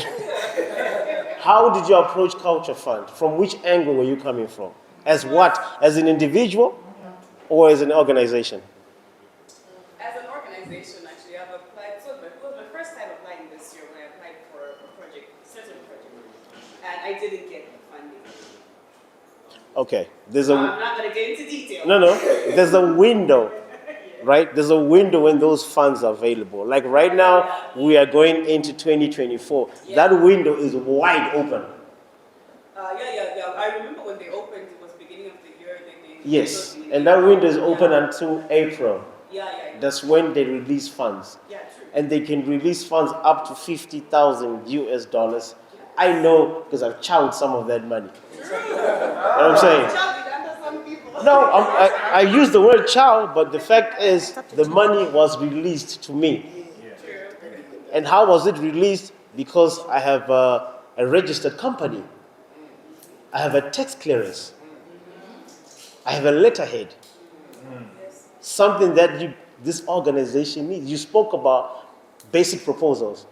How did you approach Culture Fund? From which angle were you coming from? As what? As an individual or as an organization? As an organization, actually, I've applied. So it was my first time applying this year when I applied for a project, certain project, and I didn't get the funding. Okay. I'm not going to get into detail. No. There's a window, right? There's a window when those funds are available. Like right now, we are going into 2024. Yeah. That window is wide open. Yeah. I remember when they opened, it was beginning of the year. Yes, and that window is open until April. Yeah. That's when they release funds. Yeah, true. And they can release funds up to $50,000 US. I know because I've chowed some of that money. You know what I'm saying? No, I use the word chow, but the fact is the money was released to me. And how was it released? Because I have a registered company. I have a tax clearance. I have a letterhead. Something that this organization needs. You spoke about basic proposals.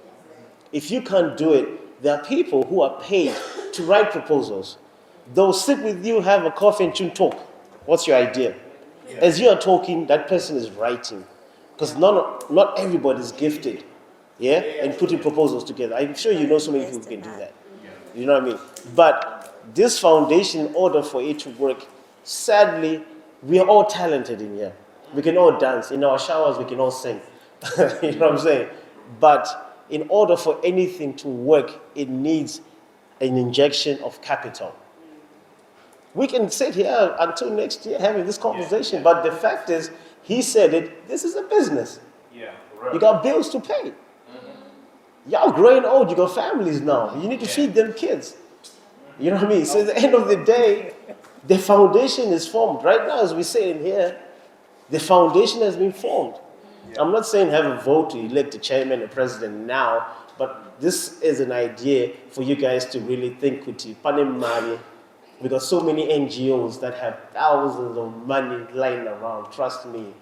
If you can't do it, there are people who are paid to write proposals. They'll sit with you, have a coffee and talk. What's your idea? As you are talking, that person is writing. Because not everybody is gifted, and putting proposals together. I'm sure you know so many people who can do that. You know what I mean? But this foundation, in order for it to work, sadly, we are all talented in here. We can all dance. In our showers, we can all sing. You know what I'm saying? But in order for anything to work, it needs an injection of capital. We can sit here until next year having this conversation, but the fact is, he said it, this is a business. You got bills to pay. Y'all growing old, you got families now. You need to feed them kids. You know what I mean? So at the end of the day, the foundation is formed. Right now, as we say in here, the foundation has been formed. I'm not saying have a vote to elect the chairman and president now, but this is an idea for you guys to really think. We got so many NGOs that have thousands of money lying around. Trust me.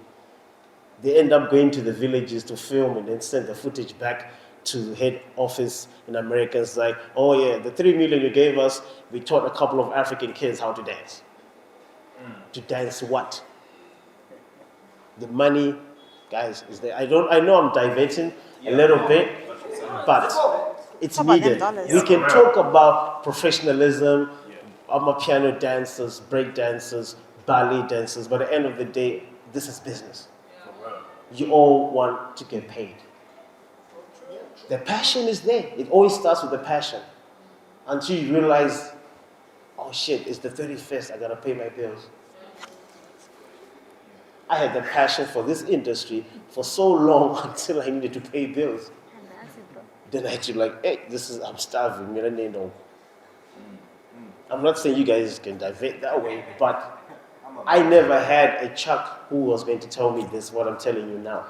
They end up going to the villages to film and then send the footage back to the head office in America. It's like, oh yeah, the $3 million you gave us, we taught a couple of African kids how to dance. To dance what? The money, guys, is there. I know I'm diverting a little bit, but it's needed. We can talk about professionalism. I'm a piano dancers, break dancers, ballet dancers, but at the end of the day, this is business. You all want to get paid. The passion is there. It always starts with the passion. Until you realize, oh shit, it's the 31st, I gotta pay my bills. I had the passion for this industry for so long until I needed to pay bills. Then I had to hey, I'm starving. I'm not saying you guys can divert that way, but I never had a Chuck who was going to tell me this, what I'm telling you now.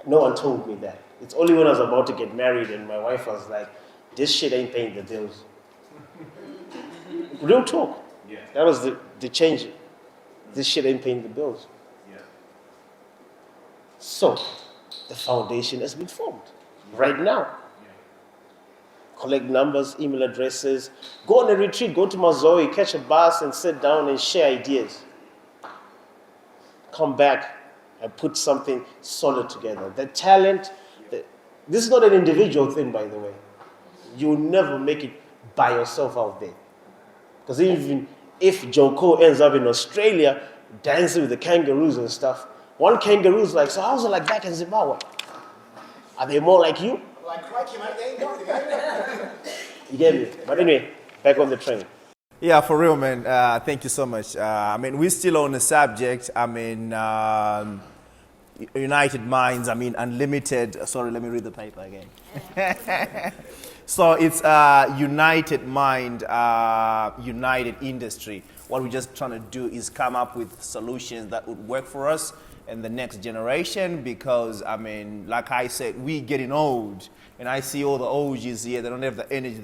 No one told me that. It's only when I was about to get married and my wife was like, this shit ain't paying the bills. Real talk. That was the change. This shit ain't paying the bills. So, the foundation has been formed right now. Collect numbers, email addresses, go on a retreat, go to Mazoe, catch a bus and sit down and share ideas. Come back and put something solid together. The talent, this is not an individual thing, by the way. You'll never make it by yourself out there. Because even if Joko ends up in Australia dancing with the kangaroos and stuff, one kangaroo's like, so how's it like back in Zimbabwe? Are they more like you? Like crikey, mate, they ain't got it. You get me? But anyway, back on the train. Yeah, for real, man. Thank you so much. I mean, we're still on the subject. I mean, United Minds. I mean, Unlimited. Sorry, let me read the paper again. So it's United Mind, United Industry. What we're just trying to do is come up with solutions that would work for us and the next generation. Because I mean, like I said, we getting old, and I see all the OGs here. They don't have the energy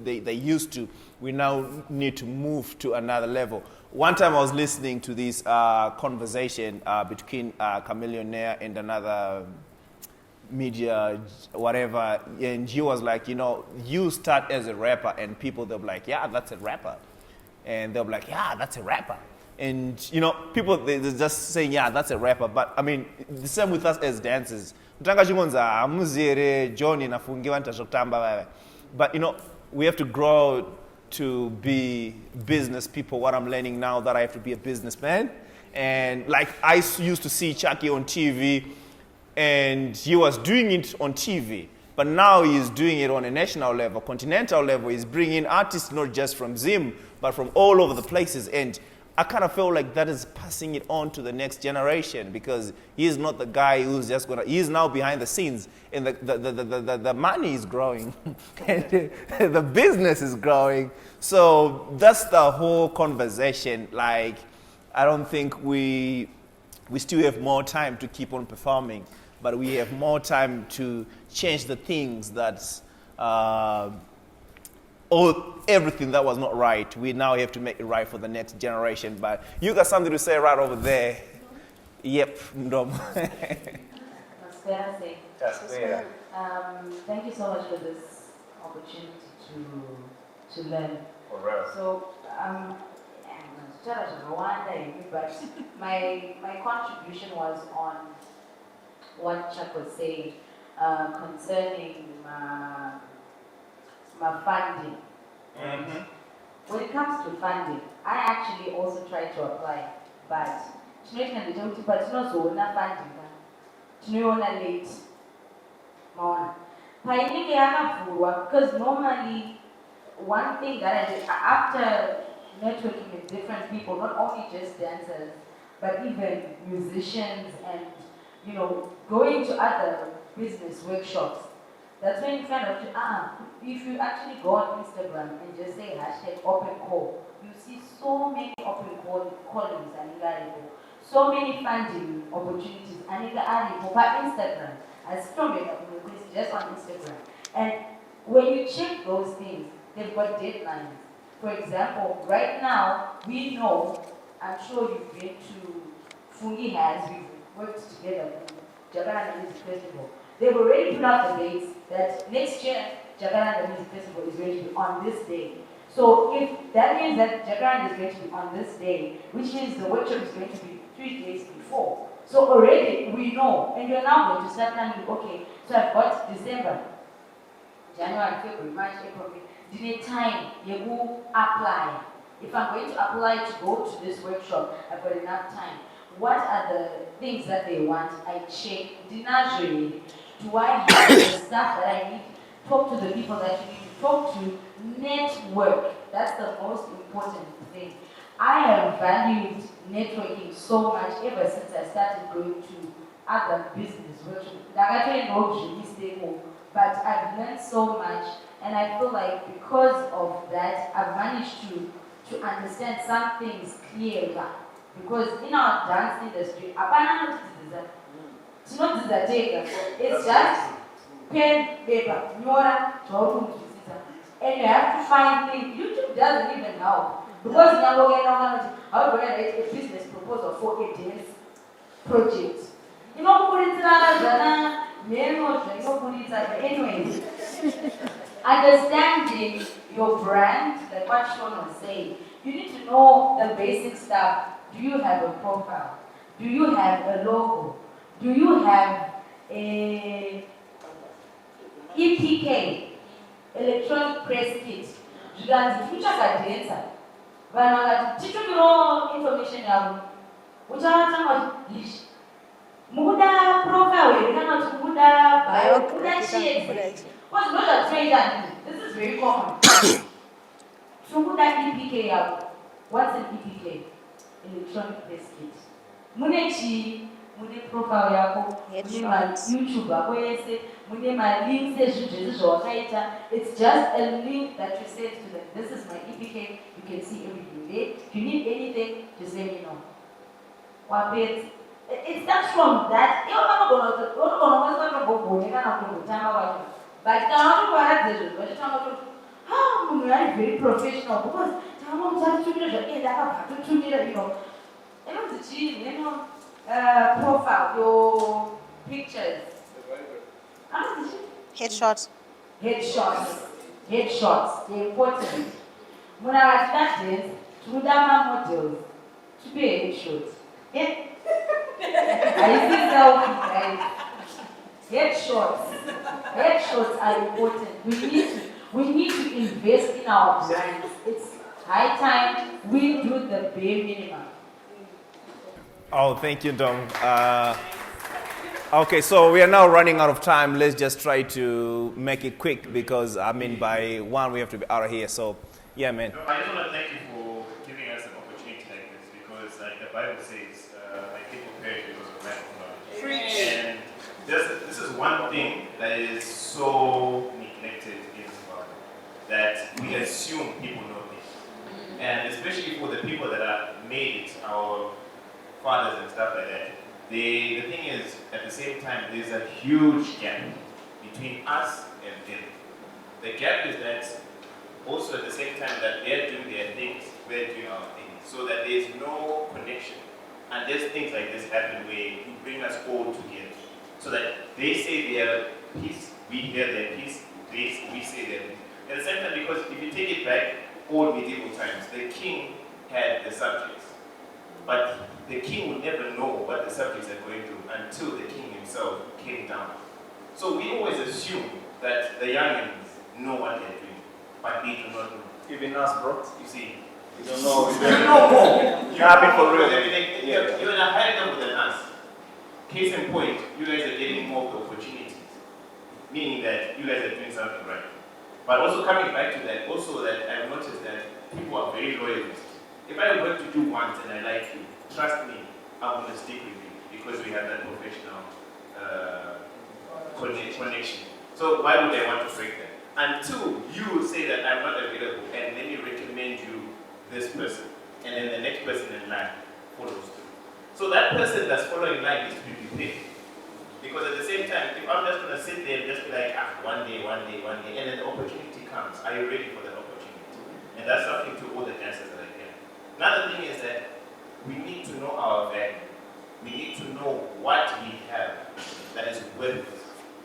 they used to. We now need to move to another level. One time I was listening to this conversation between Chameleonaire and another media, whatever, and he was like, you know, you start as a rapper and people, they'll be like, yeah, that's a rapper. And they'll be like, yeah, that's a rapper. And, you know, people, they're just saying, yeah, that's a rapper. But, I mean, the same with us as dancers. But, you know, we have to grow to be business people. What I'm learning now, that I have to be a businessman. And like I used to see Chucky on TV, and he was doing it on TV. But now he's doing it on a national level, continental level. He's bringing artists not just from Zim, but from all over the places. And I kind of feel like that is passing it on to the next generation, because he's not the guy who's just going to, he's now behind the scenes, and the money is growing, and the business is growing. So that's the whole conversation. Like, I don't think we still have more time to keep on performing, but we have more time to change the things that everything that was not right, we now have to make it right for the next generation. But you got something to say right over there. Yep, Ndom. Thank you so much for this opportunity to learn. So, but my contribution was on what Chuck was saying concerning my funding. Mm-hmm. When it comes to funding, I actually also try to apply, but funding, late. Because normally one thing that I did after networking with different people, not only just dancers, but even musicians, and you know, going to other business workshops. That's when you find out, if you actually go on Instagram and just say #open call, you see so many open callings and so many funding opportunities and Instagram, as just on Instagram. And when you check those things, they've got deadlines. For example, right now, we know, I'm sure you've been to Fungi Has, we've worked together with Japan Music Festival. They've already put out the dates that next year, Japan Music Festival is going to be on this day. So if that means that Japan is going to be on this day, which means the workshop is going to be 3 days before. So already we know, and you're now going to start planning, okay, so I've got December, January, February, March, April, May. Did time you go apply? If I'm going to apply to go to this workshop, I've got enough time. What are the things that they want? I check. Do I have the stuff that I need? Talk to the people that you need to talk to. Network. That's the most important thing. I have valued networking so much ever since I started going to other business workshops. But I've learned so much, and I feel like because of that, I've managed to understand some things clearer. Because in our dance industry, it's just pen, paper, and you have to find things. YouTube doesn't even help. Because now we're how do I write a business proposal for a dance project? You know, put it anyways. Understanding your brand, like what Sean was saying, you need to know the basic stuff. Do you have a profile? Do you have a logo? Do you have a EPK, electronic press kit? You guys, future dancer. But teach you all information now. Which are some of this? Muda profile, you cannot Muda bio, Muda shades. What's not a trader? This is very common. So Muda EPK yabo. What's an EPK? Electronic press kit. Mune profile yako, mune ma YouTube ako yese, mune ma links it's just a link that you send to them. This is my EPK. You can see everything there. If you need anything, just let me know. It starts from that. But I'm very professional because profile, your pictures. Headshots. Headshots, they're important. When I was started, to models, to be a headshot. I see now, headshots are important. We need to invest in our brands. It's high time we do the bare minimum. Oh, thank you, Dom. Okay, so we are now running out of time. Let's just try to make it quick because, I mean, by 1 we have to be out of here. So, yeah, man. I just want to thank you for giving us an opportunity like this because, like the Bible says, my people perish because of lack of knowledge. And this is one thing that is so neglected in Zimbabwe, that we assume people know things. And especially for the people that have made it, our fathers and stuff like that, the thing is, at the same time, there's a huge gap between us and them. The gap is that also at the same time that they're doing their things, we're doing our things, so that there's no connection. And there's things like this happen where you bring us all together, so that they say their piece, we hear their piece, we say their piece. At the same time, because if you take it back, all medieval times, the king had the subjects, but the king would never know what the subjects are going through until the king himself came down. So we always assume that the youngins know what they're doing, but they do not know. Even us, bro. You see, You don't know. you don't know more. You have been for real. You're in a higher level than us. Case in point, you guys are getting more opportunities, meaning that you guys are doing something right. But also coming back to that, also that I've noticed that people are very loyalist. If I were to do once and I like you, trust me, I'm going to stick with you because we have that professional connection. So why would I want to break that? And two, you say that I'm not available and let me recommend you this person. And then the next person in line follows through. So that person that's following line needs to be prepared. Because at the same time, if I'm just going to sit there and just be like, one day, and then the opportunity comes, are you ready for that opportunity? And that's something to all the dancers that I can. Another thing is that we need to know our value. We need to know what we have that is worth it.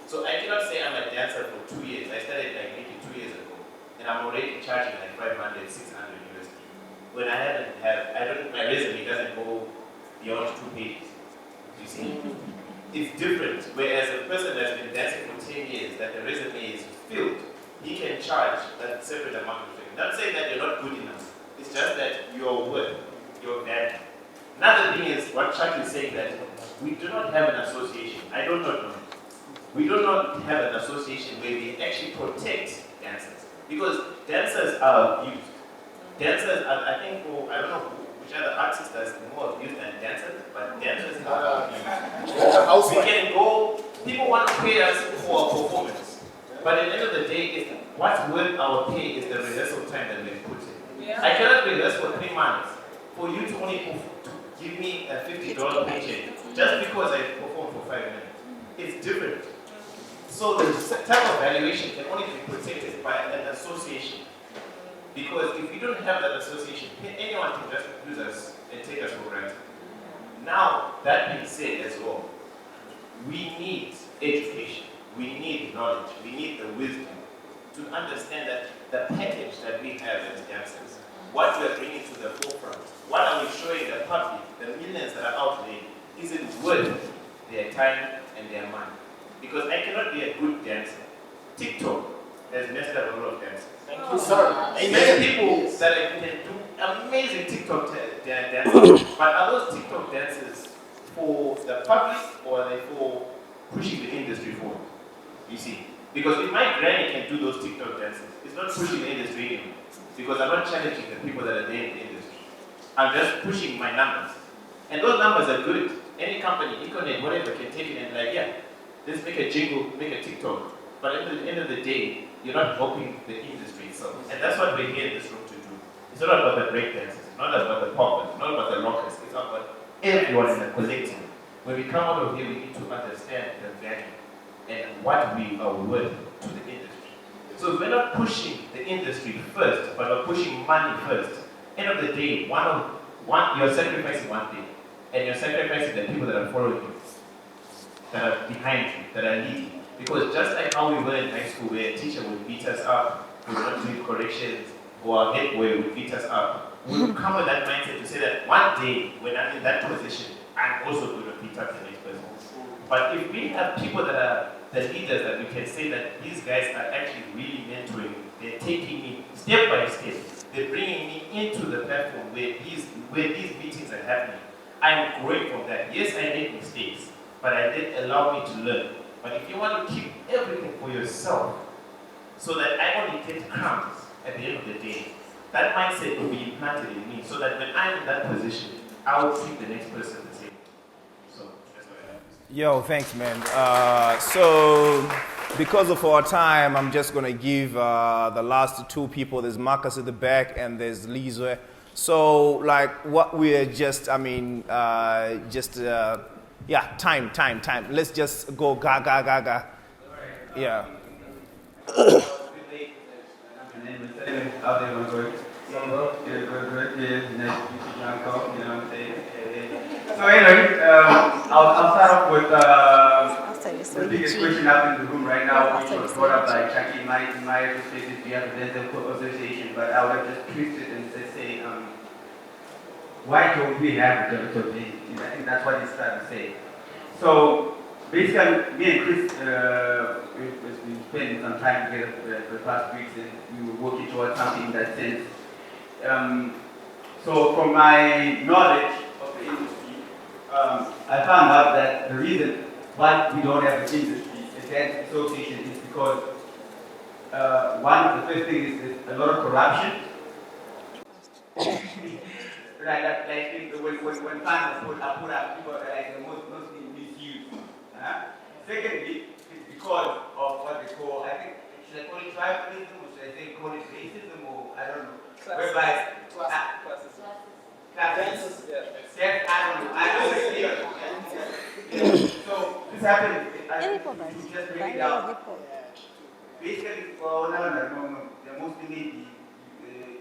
So I cannot say I'm a dancer for 2 years. I started like maybe 2 years ago, and I'm already charging like 500, 600 USD. When my resume doesn't go beyond 2 pages. You see? It's different. Whereas a person that's been dancing for 10 years, that the resume is filled, he can charge that separate amount of things. Not saying that you're not good enough. It's just that your worth, your value. Another thing is what Chuck is saying, that we do not have an association. I do not know. We do not have an association where we actually protect dancers. Because dancers are abused. Dancers are, I think, I don't know which other artists that's more abused than dancers, but dancers are abused. We can go, people want to pay us for a performance. But at the end of the day, what's worth our pay is the rehearsal time that we've put in. Yeah. I cannot rehearse for 3 months for you to only give me a $50 paycheck just because I performed for 5 minutes. It's different. So the type of valuation can only be protected by an association. Because if we don't have that association, anyone can just use us and take us for granted. Now, that being said as well, we need education, we need knowledge, we need the wisdom to understand that the package that we have as dancers, what we are bringing to the forefront, what are we showing the public, the millions that are out there, is it worth their time and their money? Because I cannot be a good dancer. TikTok has messed up a lot of dancers. Thank you, sir. Many people that can do amazing TikTok dances, but are those TikTok dances for the public or are they for pushing the industry forward? You see, Because if my granny can do those TikTok dances, it's not pushing the industry anymore. Because I'm not challenging the people that are there in the industry. I'm just pushing my numbers. And those numbers are good. Any company, Econet, whatever, can take it and like, yeah, let's make a jingle, make a TikTok. But at the end of the day, you're not helping the industry itself. And that's what we're here in this room to do. It's not about the breakdancers, not about the poppers, not about the rockers. It's about everyone in the collective. When we come out of here, we need to understand the value and what we are worth to the industry. So we're not pushing the industry first, but we're pushing money first. End of the day, you're sacrificing one thing, and you're sacrificing the people that are following you, that are behind you, that are leading. Because just like how we were in high school, where a teacher would beat us up, we would not do corrections, or our head boy would beat us up, we would come with that mindset to say that one day, when I'm in that position, I'm also going to beat up the next person. But if we have people that are the leaders, that we can say that these guys are actually really mentoring me, they're taking me step by step, they're bringing me into the platform where these meetings are happening. I'm growing from that. Yes, I made mistakes, but I did allow me to learn. But if you want to keep everything for yourself, so that I only get crumbs at the end of the day, that mindset will be implanted in me, so that when I'm in that position, I will treat the next person the same. So that's what I have. Yo, thanks, man. So, because of our time, I'm just going to give the last two people. There's Marcus at the back and there's Lizwe. So, like, what we're just, time. Let's just go gaga. Yeah. How they want to go? Good. Yeah, nice to meet you, John Cole, you know what I'm saying? So anyway, I'll start off with the biggest question up in the room right now, which was brought up by Chucky. In my association, we have the Dental Association, but I would have just twisted and say, why don't we have a dental day? I think that's what he's trying to say. So basically, me and Chris, we've been spending some time together for the past weeks, and we were working towards something in that sense. So from my knowledge of the industry, I found out that the reason why we don't have an industry, a dance association, is because one of the first things is a lot of corruption. Like when funds are put up, people are like mostly misused. Secondly, it's because of what they call, I think, should I call it tribalism, or should I say call it racism, or I don't know. Whereby classes. Yes, I don't know. So this happened. You just bring it out. Basically, they're mostly maybe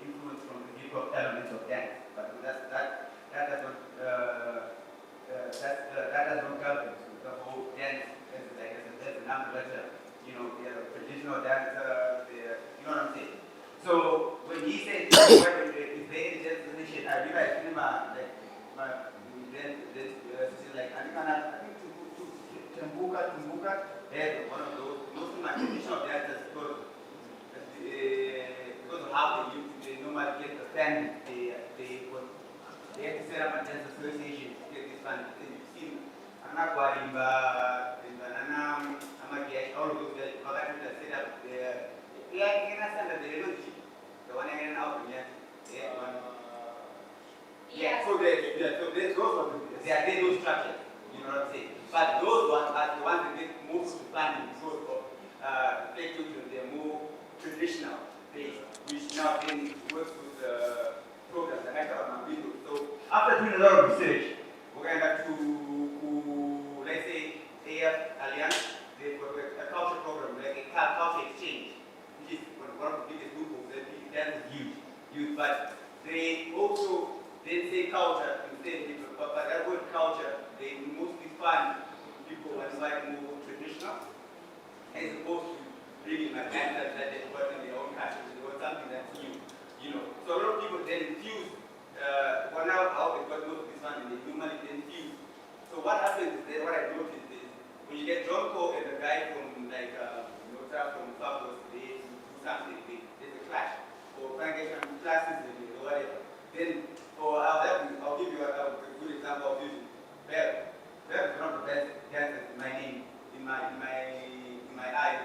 influenced from the hip hop elements of dance, but that does not cover the whole dance as an umbrella. They're traditional dancer. You know what I'm saying? So when he said, if there is just position, I realized I think Tumbuka, is one of those, most of my traditional dancers, because of how they normally get the standing, they have to set up a dance association to get this funding. You've seen Anakwarimba, all of those guys, set up their, the one hanging out from here. So there's they are those structures, you know what I'm saying? But those ones are the ones that get most funding because of they're more traditional based, which now then works with the programs that I have on my video. So after doing a lot of research, we're going to let's say AF Alliance, they've got a culture program, like a culture exchange, which is one of the biggest loopholes that is used. But they also then say culture instead, but that word culture, they mostly fund people who are slightly more traditional, as opposed to bringing a dancers that they've got in their own countries or something that's new. So a lot of people then infuse, now how they got most of this funding, they normally infuse. So what happens is, what I noticed is, when you get John Cole and a guy from from Southwest, they do something, there's a clash, or Frank from classes or whatever. Then, I'll give you a good example of this. Bear is one of the best dancers in my eyes.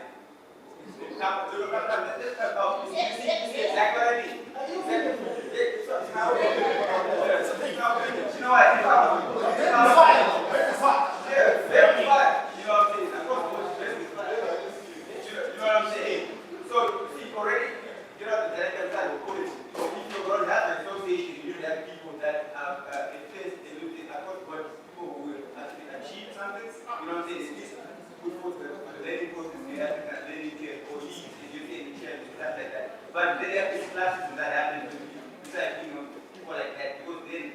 But there are these classes that happen to people like that, because then,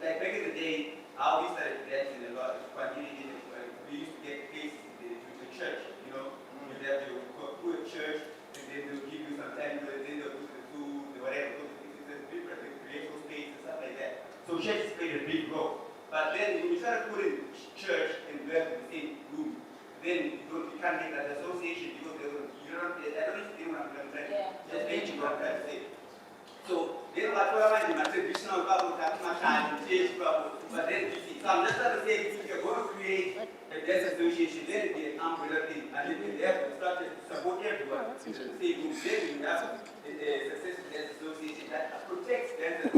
like back in the day, how we started dancing a lot, we used to get cases to the church, you have to go to a church, and then they'll give you some time, then they'll put the food, whatever, it's a different recreational space and stuff like that. So churches played a big role. But then when you try to put in church and work in the same room, then you can't make that association, because I don't know if you know what I'm trying to say. Just mention what I'm trying to say. So then what I'm doing, my traditional Bible, my time, church Bible, but then you see, so I'm just trying to say, if you're going to create a dance association, then it'll be an umbrella thing, and then they have to start to support everyone in the same group. Then you have a successful dance association that protects dancers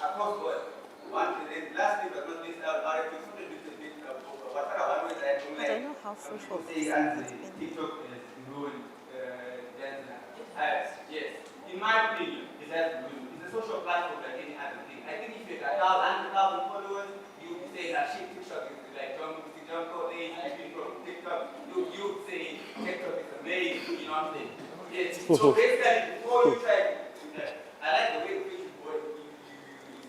across the world. One, and then lastly, but not least, I was something a little bit of what I want to say. I don't know how fruitful TikTok is ruined dancing. Yes, in my opinion, it's a social platform like any other thing. I think if you got 100,000 followers, you would say that TikTok is like John Cody, from TikTok, you would say TikTok is amazing, you know what I'm saying? Yes. So basically, before you try to do that, I like the way you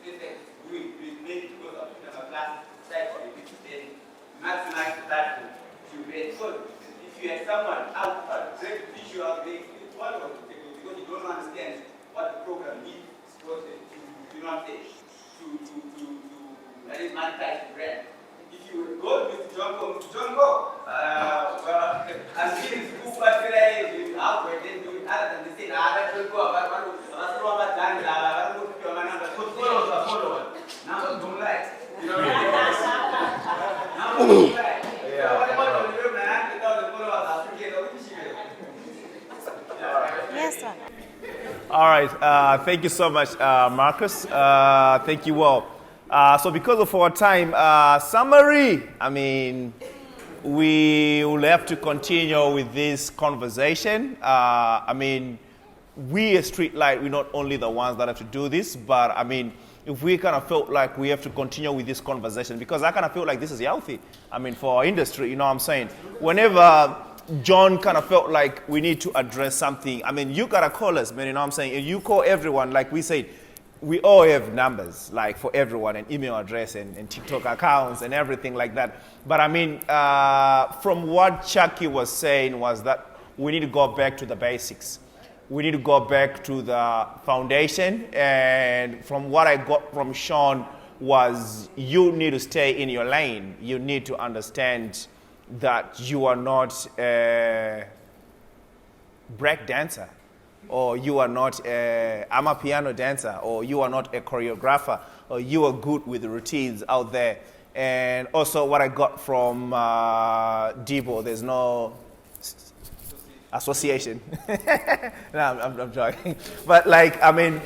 say that maybe because of the classes society, which then maximize the platform to be. So if you have someone out trying to teach you how to make it, what about the technology? Because you don't understand what the program needs, what to you know what I'm saying, to at least monetize the brand. If you go with John Go, well, I'm seeing school but today out where they do other than the thing, I don't go about followers. Now don't like. You know what I mean? Now don't like. Yeah. What about the 100,000 followers? Yes, sir. All right. Thank you so much, Marcus. Thank you all. So because of our time, summary, I mean, we will have to continue with this conversation. I mean, we at Streetlight, we're not only the ones that have to do this, but I mean, if we kind of felt like we have to continue with this conversation, because I kind of feel like this is healthy, I mean, for our industry, you know what I'm saying? Whenever John kind of felt like we need to address something, I mean, you got to call us, man, you know what I'm saying? If you call everyone, like we said, we all have numbers, like for everyone, and email address and TikTok accounts and everything like that. But I mean, from what Chucky was saying was that we need to go back to the basics. We need to go back to the foundation. And from what I got from Sean was you need to stay in your lane. You need to understand that you are not a break dancer, or you are not I'm a piano dancer, or you are not a choreographer, or you are good with the routines out there. And also what I got from Debo, there's no association. No, I'm joking. But like, I mean,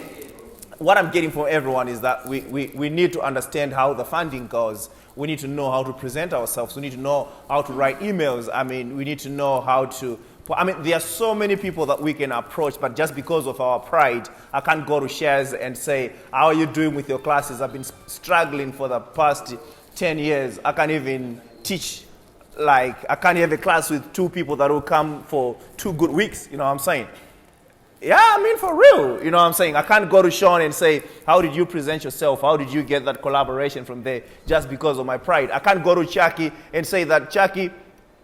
what I'm getting from everyone is that we need to understand how the funding goes. We need to know how to present ourselves. We need to know how to write emails. I mean, we need to know how to, I mean, there are so many people that we can approach, but just because of our pride, I can't go to Shares and say, how are you doing with your classes? I've been struggling for the past 10 years. I can't even teach. Like, I can't have a class with 2 people that will come for 2 good weeks, you know what I'm saying? Yeah, I mean, for real, you know what I'm saying? I can't go to Sean and say, how did you present yourself? How did you get that collaboration from there? Just because of my pride. I can't go to Chucky and say that, Chucky,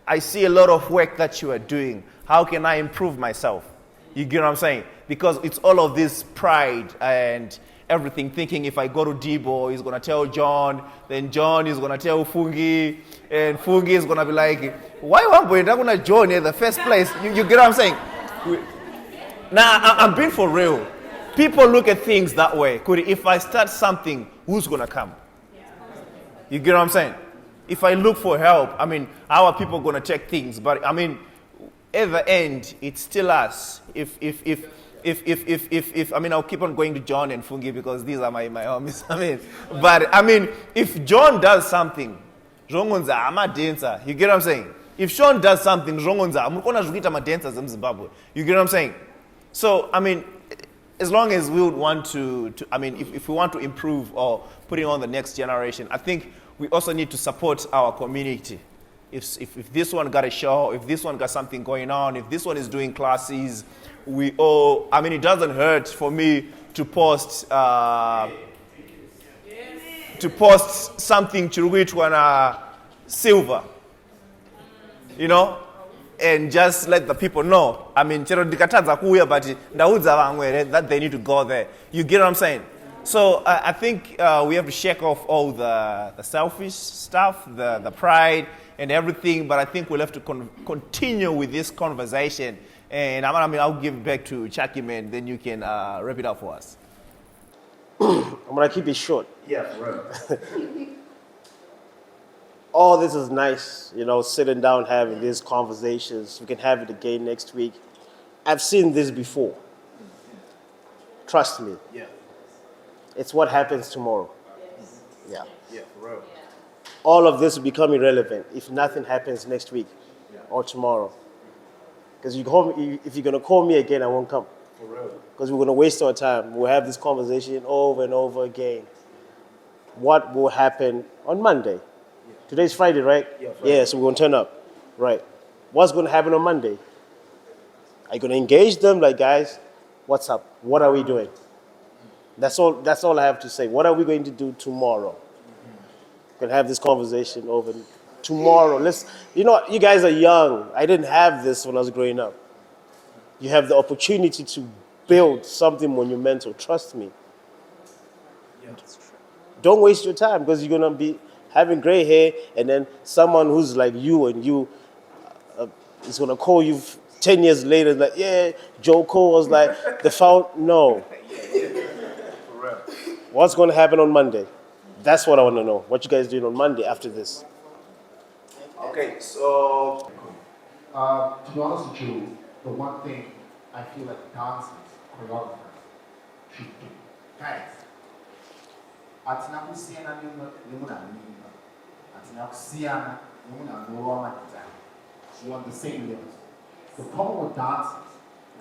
I see a lot of work that you are doing. How can I improve myself? You get what I'm saying? Because it's all of this pride and everything, thinking if I go to Debo, he's going to tell John, then John is going to tell Fungi, and Fungi is going to be like, why one boy not going to join in the first place? You get what I'm saying? Now, I'm being for real. People look at things that way. If I start something, who's going to come? You get what I'm saying? If I look for help, I mean, how are people going to check things? But I mean, at the end, it's still us. If I mean, I'll keep on going to John and Fungi because these are my homies. If John does something, Rongonza, I'm a dancer. You get what I'm saying? If Sean does something, Rongonza, I'm going to dancers in Zimbabwe. You get what I'm saying? So, I mean, as long as we would want to if we want to improve or putting on the next generation, I think we also need to support our community. If this one got a show, if this one got something going on, if this one is doing classes, it doesn't hurt for me to post something to silver, you know, and just let the people know. I mean, that they need to go there. You get what I'm saying? So I think we have to shake off all the selfish stuff, the pride and everything, but I think we'll have to continue with this conversation. And I'll give it back to Chucky, man, then you can wrap it up for us. I'm going to keep it short. Yeah, for real. All this is nice, you know, sitting down, having these conversations. We can have it again next week. I've seen this before. Trust me. Yeah. It's what happens tomorrow. Yeah. Yeah, for real. All of this will become irrelevant if nothing happens next week or tomorrow. Because if you're going to call me again, I won't come. For real. Because we're going to waste our time. We'll have this conversation over and over again. What will happen on Monday? Today's Friday, right? Yeah, Friday. Yeah, so we're going to turn up. Right. What's going to happen on Monday? Are you going to engage them? Like, guys, what's up? What are we doing? That's all I have to say. What are we going to do tomorrow? We're going to have this conversation over tomorrow. You guys are young. I didn't have this when I was growing up. You have the opportunity to build something monumental. Trust me. Yeah. Don't waste your time because you're going to be having gray hair and then someone who's like you and you is going to call you 10 years later like, yeah, Joe Cole was like, the foul. No. What's going to happen on Monday? That's what I want to know. What you guys doing on Monday after this? Okay, so... To be honest with you, the one thing I feel like dancers, choreographers should do. Guys, atinakusiyana nemunamimba, atinakusiyana nemunamorowamadizana. We're on the same level. The problem with dancers,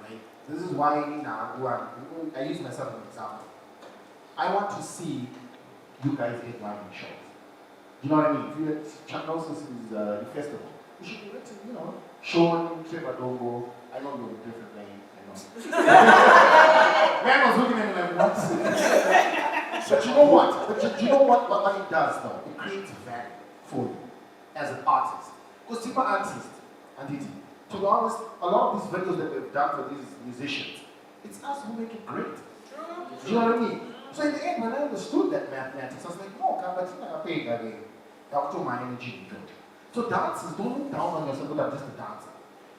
right? This is why I use myself as an example. I want to see you guys headlining shows. You know what I mean? If you're at Chuck Norris's festival, you should be written, you know, Sean, Trevor Dongo. I know you're a different name, I know. Man was looking at me like, what? But you know what? But you know what it does though? It creates value for you as an artist. Because people are artists, and to be honest, a lot of these videos that we've done for these musicians, it's us who make it great. Do you know what I mean? So in the end, when I understood that mathematics, I was like, no, but it's not a pay again. That's my energy. So dancers, don't look down on yourself because I'm just a dancer.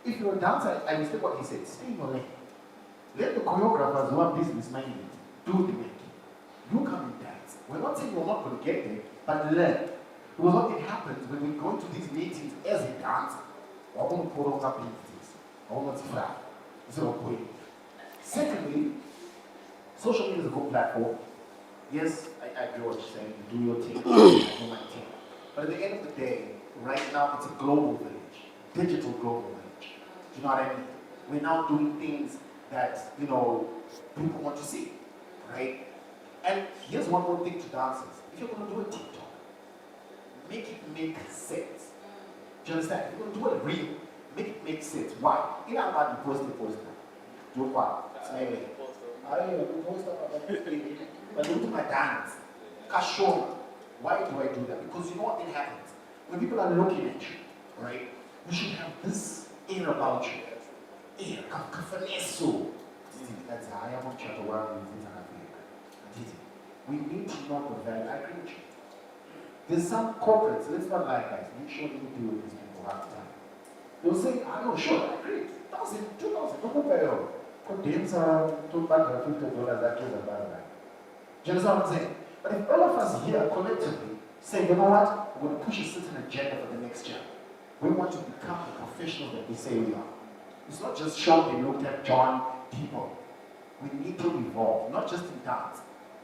If you're a dancer, I respect what he said, stay in your lane. Let the choreographers who are business minded do the making. You come and dance. We're not saying you're not going to get there, but learn. Because what it happens when we go to these meetings as a dancer, we're going to put on our abilities. We're going to fly. Secondly, social media is a good platform. Yes, I agree what you're saying. You do your thing, I do my thing. But at the end of the day, right now it's a global village, digital global village. Do you know what I mean? We're now doing things that, you know, people want to see, right? And here's one more thing to dancers. If you're going to do a TikTok, make it make sense. Do you understand? If you're going to do a reel, make it make sense. Why? You know how you post it. Do what? But look at my dance. Kashona. Why do I do that? Because you know what it happens? When people are looking at you, right? You should have this air about you. Air, kafaneso. That's how I am on chat around with it. We need to know the value. I agree with you. There's some corporates, let's not lie, guys. Make sure you deal with these people half the time. They'll say, I know, sure, I agree. 1,000, 2,000, no compare. Condenser, $250 that is a bad line. Do you understand what I'm saying? But if all of us here collectively say, you know what, we're going to push a certain agenda for the next year. We want to become the professionals that we say we are. It's not just Sean, they looked at John, people. We need to evolve, not just in dance.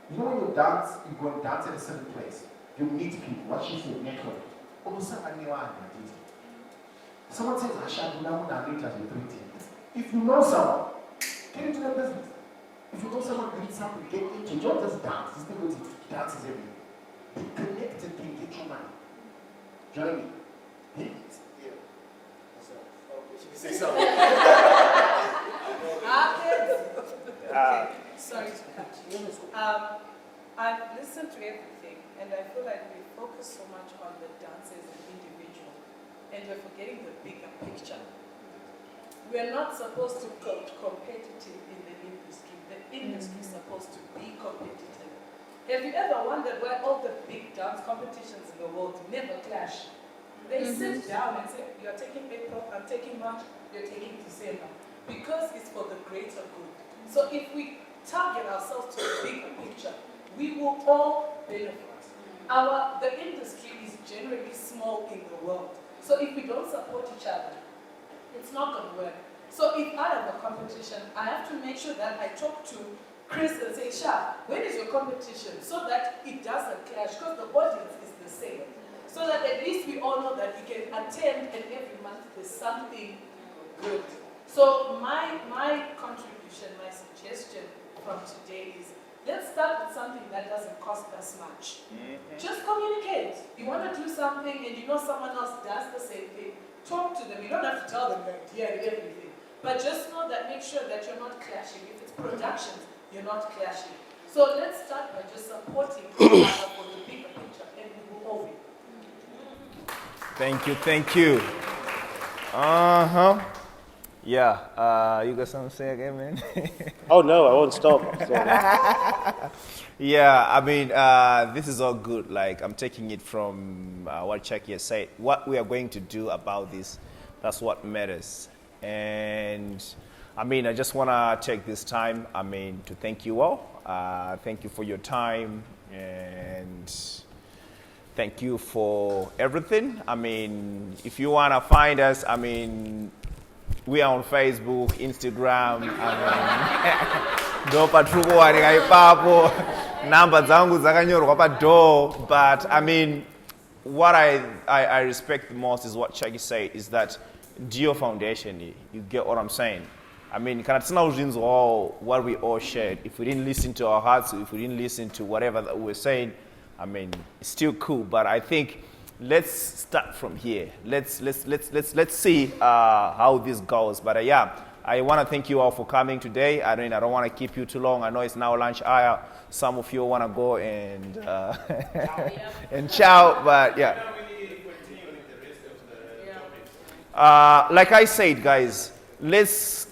You know when you dance, you go and dance at a certain place. You meet people, what she said, network. Someone says, if you know someone, get into their business. If you know someone doing something, get into it. Don't just dance. It's because dance is everything. Be connected and get your money. Join me. Yeah. Say something. Sorry to cut you. I've listened to everything, and I feel like we focus so much on the dance as an individual, and we're forgetting the bigger picture. We're not supposed to be competitive in the industry. The industry is supposed to be competitive. Have you ever wondered why all the big dance competitions in the world never clash? They sit down and say, you're taking April, I'm taking March, you're taking December. Because it's for the greater good. So if we target ourselves to a bigger picture, we will all benefit. The industry is generally small in the world. So if we don't support each other, it's not going to work. So if I have a competition, I have to make sure that I talk to Chris and say, Sha, when is your competition? So that it doesn't clash, because the audience is the same. So that at least we all know that we can attend and every month there's something good. So my contribution, my suggestion from today is, let's start with something that doesn't cost us much. Just communicate. You want to do something and you know someone else does the same thing, talk to them. You don't have to tell them that, yeah, everything. But just know that, make sure that you're not clashing. If it's productions, you're not clashing. So let's start by just supporting each other for the bigger picture, and we will all win. Thank you, thank you. Yeah, you got something to say again, man? Oh no, I won't stop. Yeah, I mean, this is all good. Like, I'm taking it from what Chucky has said. What we are going to do about this, that's what matters. And I mean, I just want to take this time, I mean, to thank you all. Thank you for your time, and thank you for everything. I mean, if you want to find us, I mean, we are on Facebook, Instagram, number zangu zakanyorwa pa door. But I mean, what I respect the most is what Chucky said, is that Dio Foundation, you get what I'm saying? I mean, what we all shared. If we didn't listen to our hearts, if we didn't listen to whatever that we were saying, I mean, it's still cool. But I think let's start from here. Let's see how this goes. But yeah, I want to thank you all for coming today. I don't want to keep you too long. I know it's now lunch hour. Some of you want to go and and chow, but yeah. Like I said, guys, let's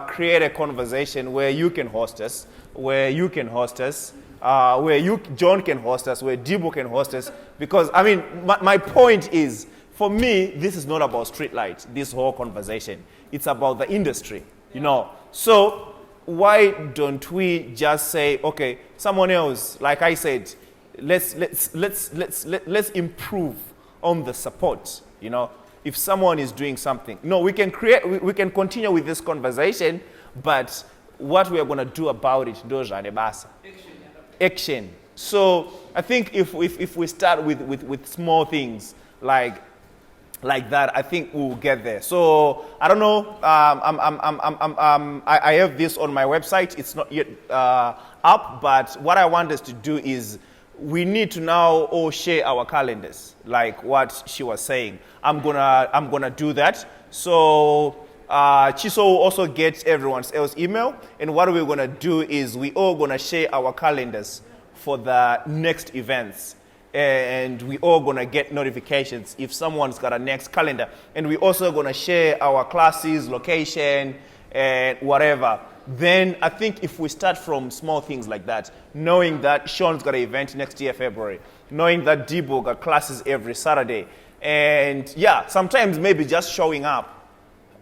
create a conversation where you can host us, where John can host us, where Debo can host us. Because, I mean, my point is, for me, this is not about Streetlight, this whole conversation. It's about the industry, you know. So why don't we just say, okay, someone else, like I said, let's improve on the support, you know. If someone is doing something, no, we can continue with this conversation, but what we are going to do about it, action. So I think if we start with small things like that, I think we'll get there. So I don't know. I have this on my website. It's not yet up, but what I want us to do is we need to now all share our calendars, like what she was saying. I'm gonna do that. So Chiso will also get everyone's else email, and what we're gonna do is we all gonna share our calendars for the next events, and we all gonna get notifications if someone's got a next calendar, and we also gonna share our classes, location, and whatever. Then I think if we start from small things like that, knowing that Sean's got an event next year, February, knowing that Debo got classes every Saturday, and yeah, sometimes maybe just showing up,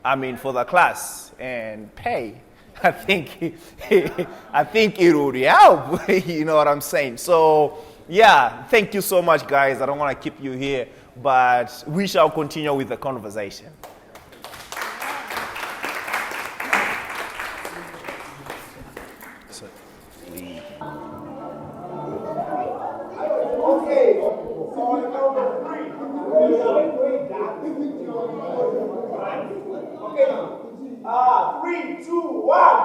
I mean, for the class and pay, I think it would help, you know what I'm saying? So yeah, thank you so much, guys. I don't want to keep you here, but we shall continue with the conversation. 3, 2, 1.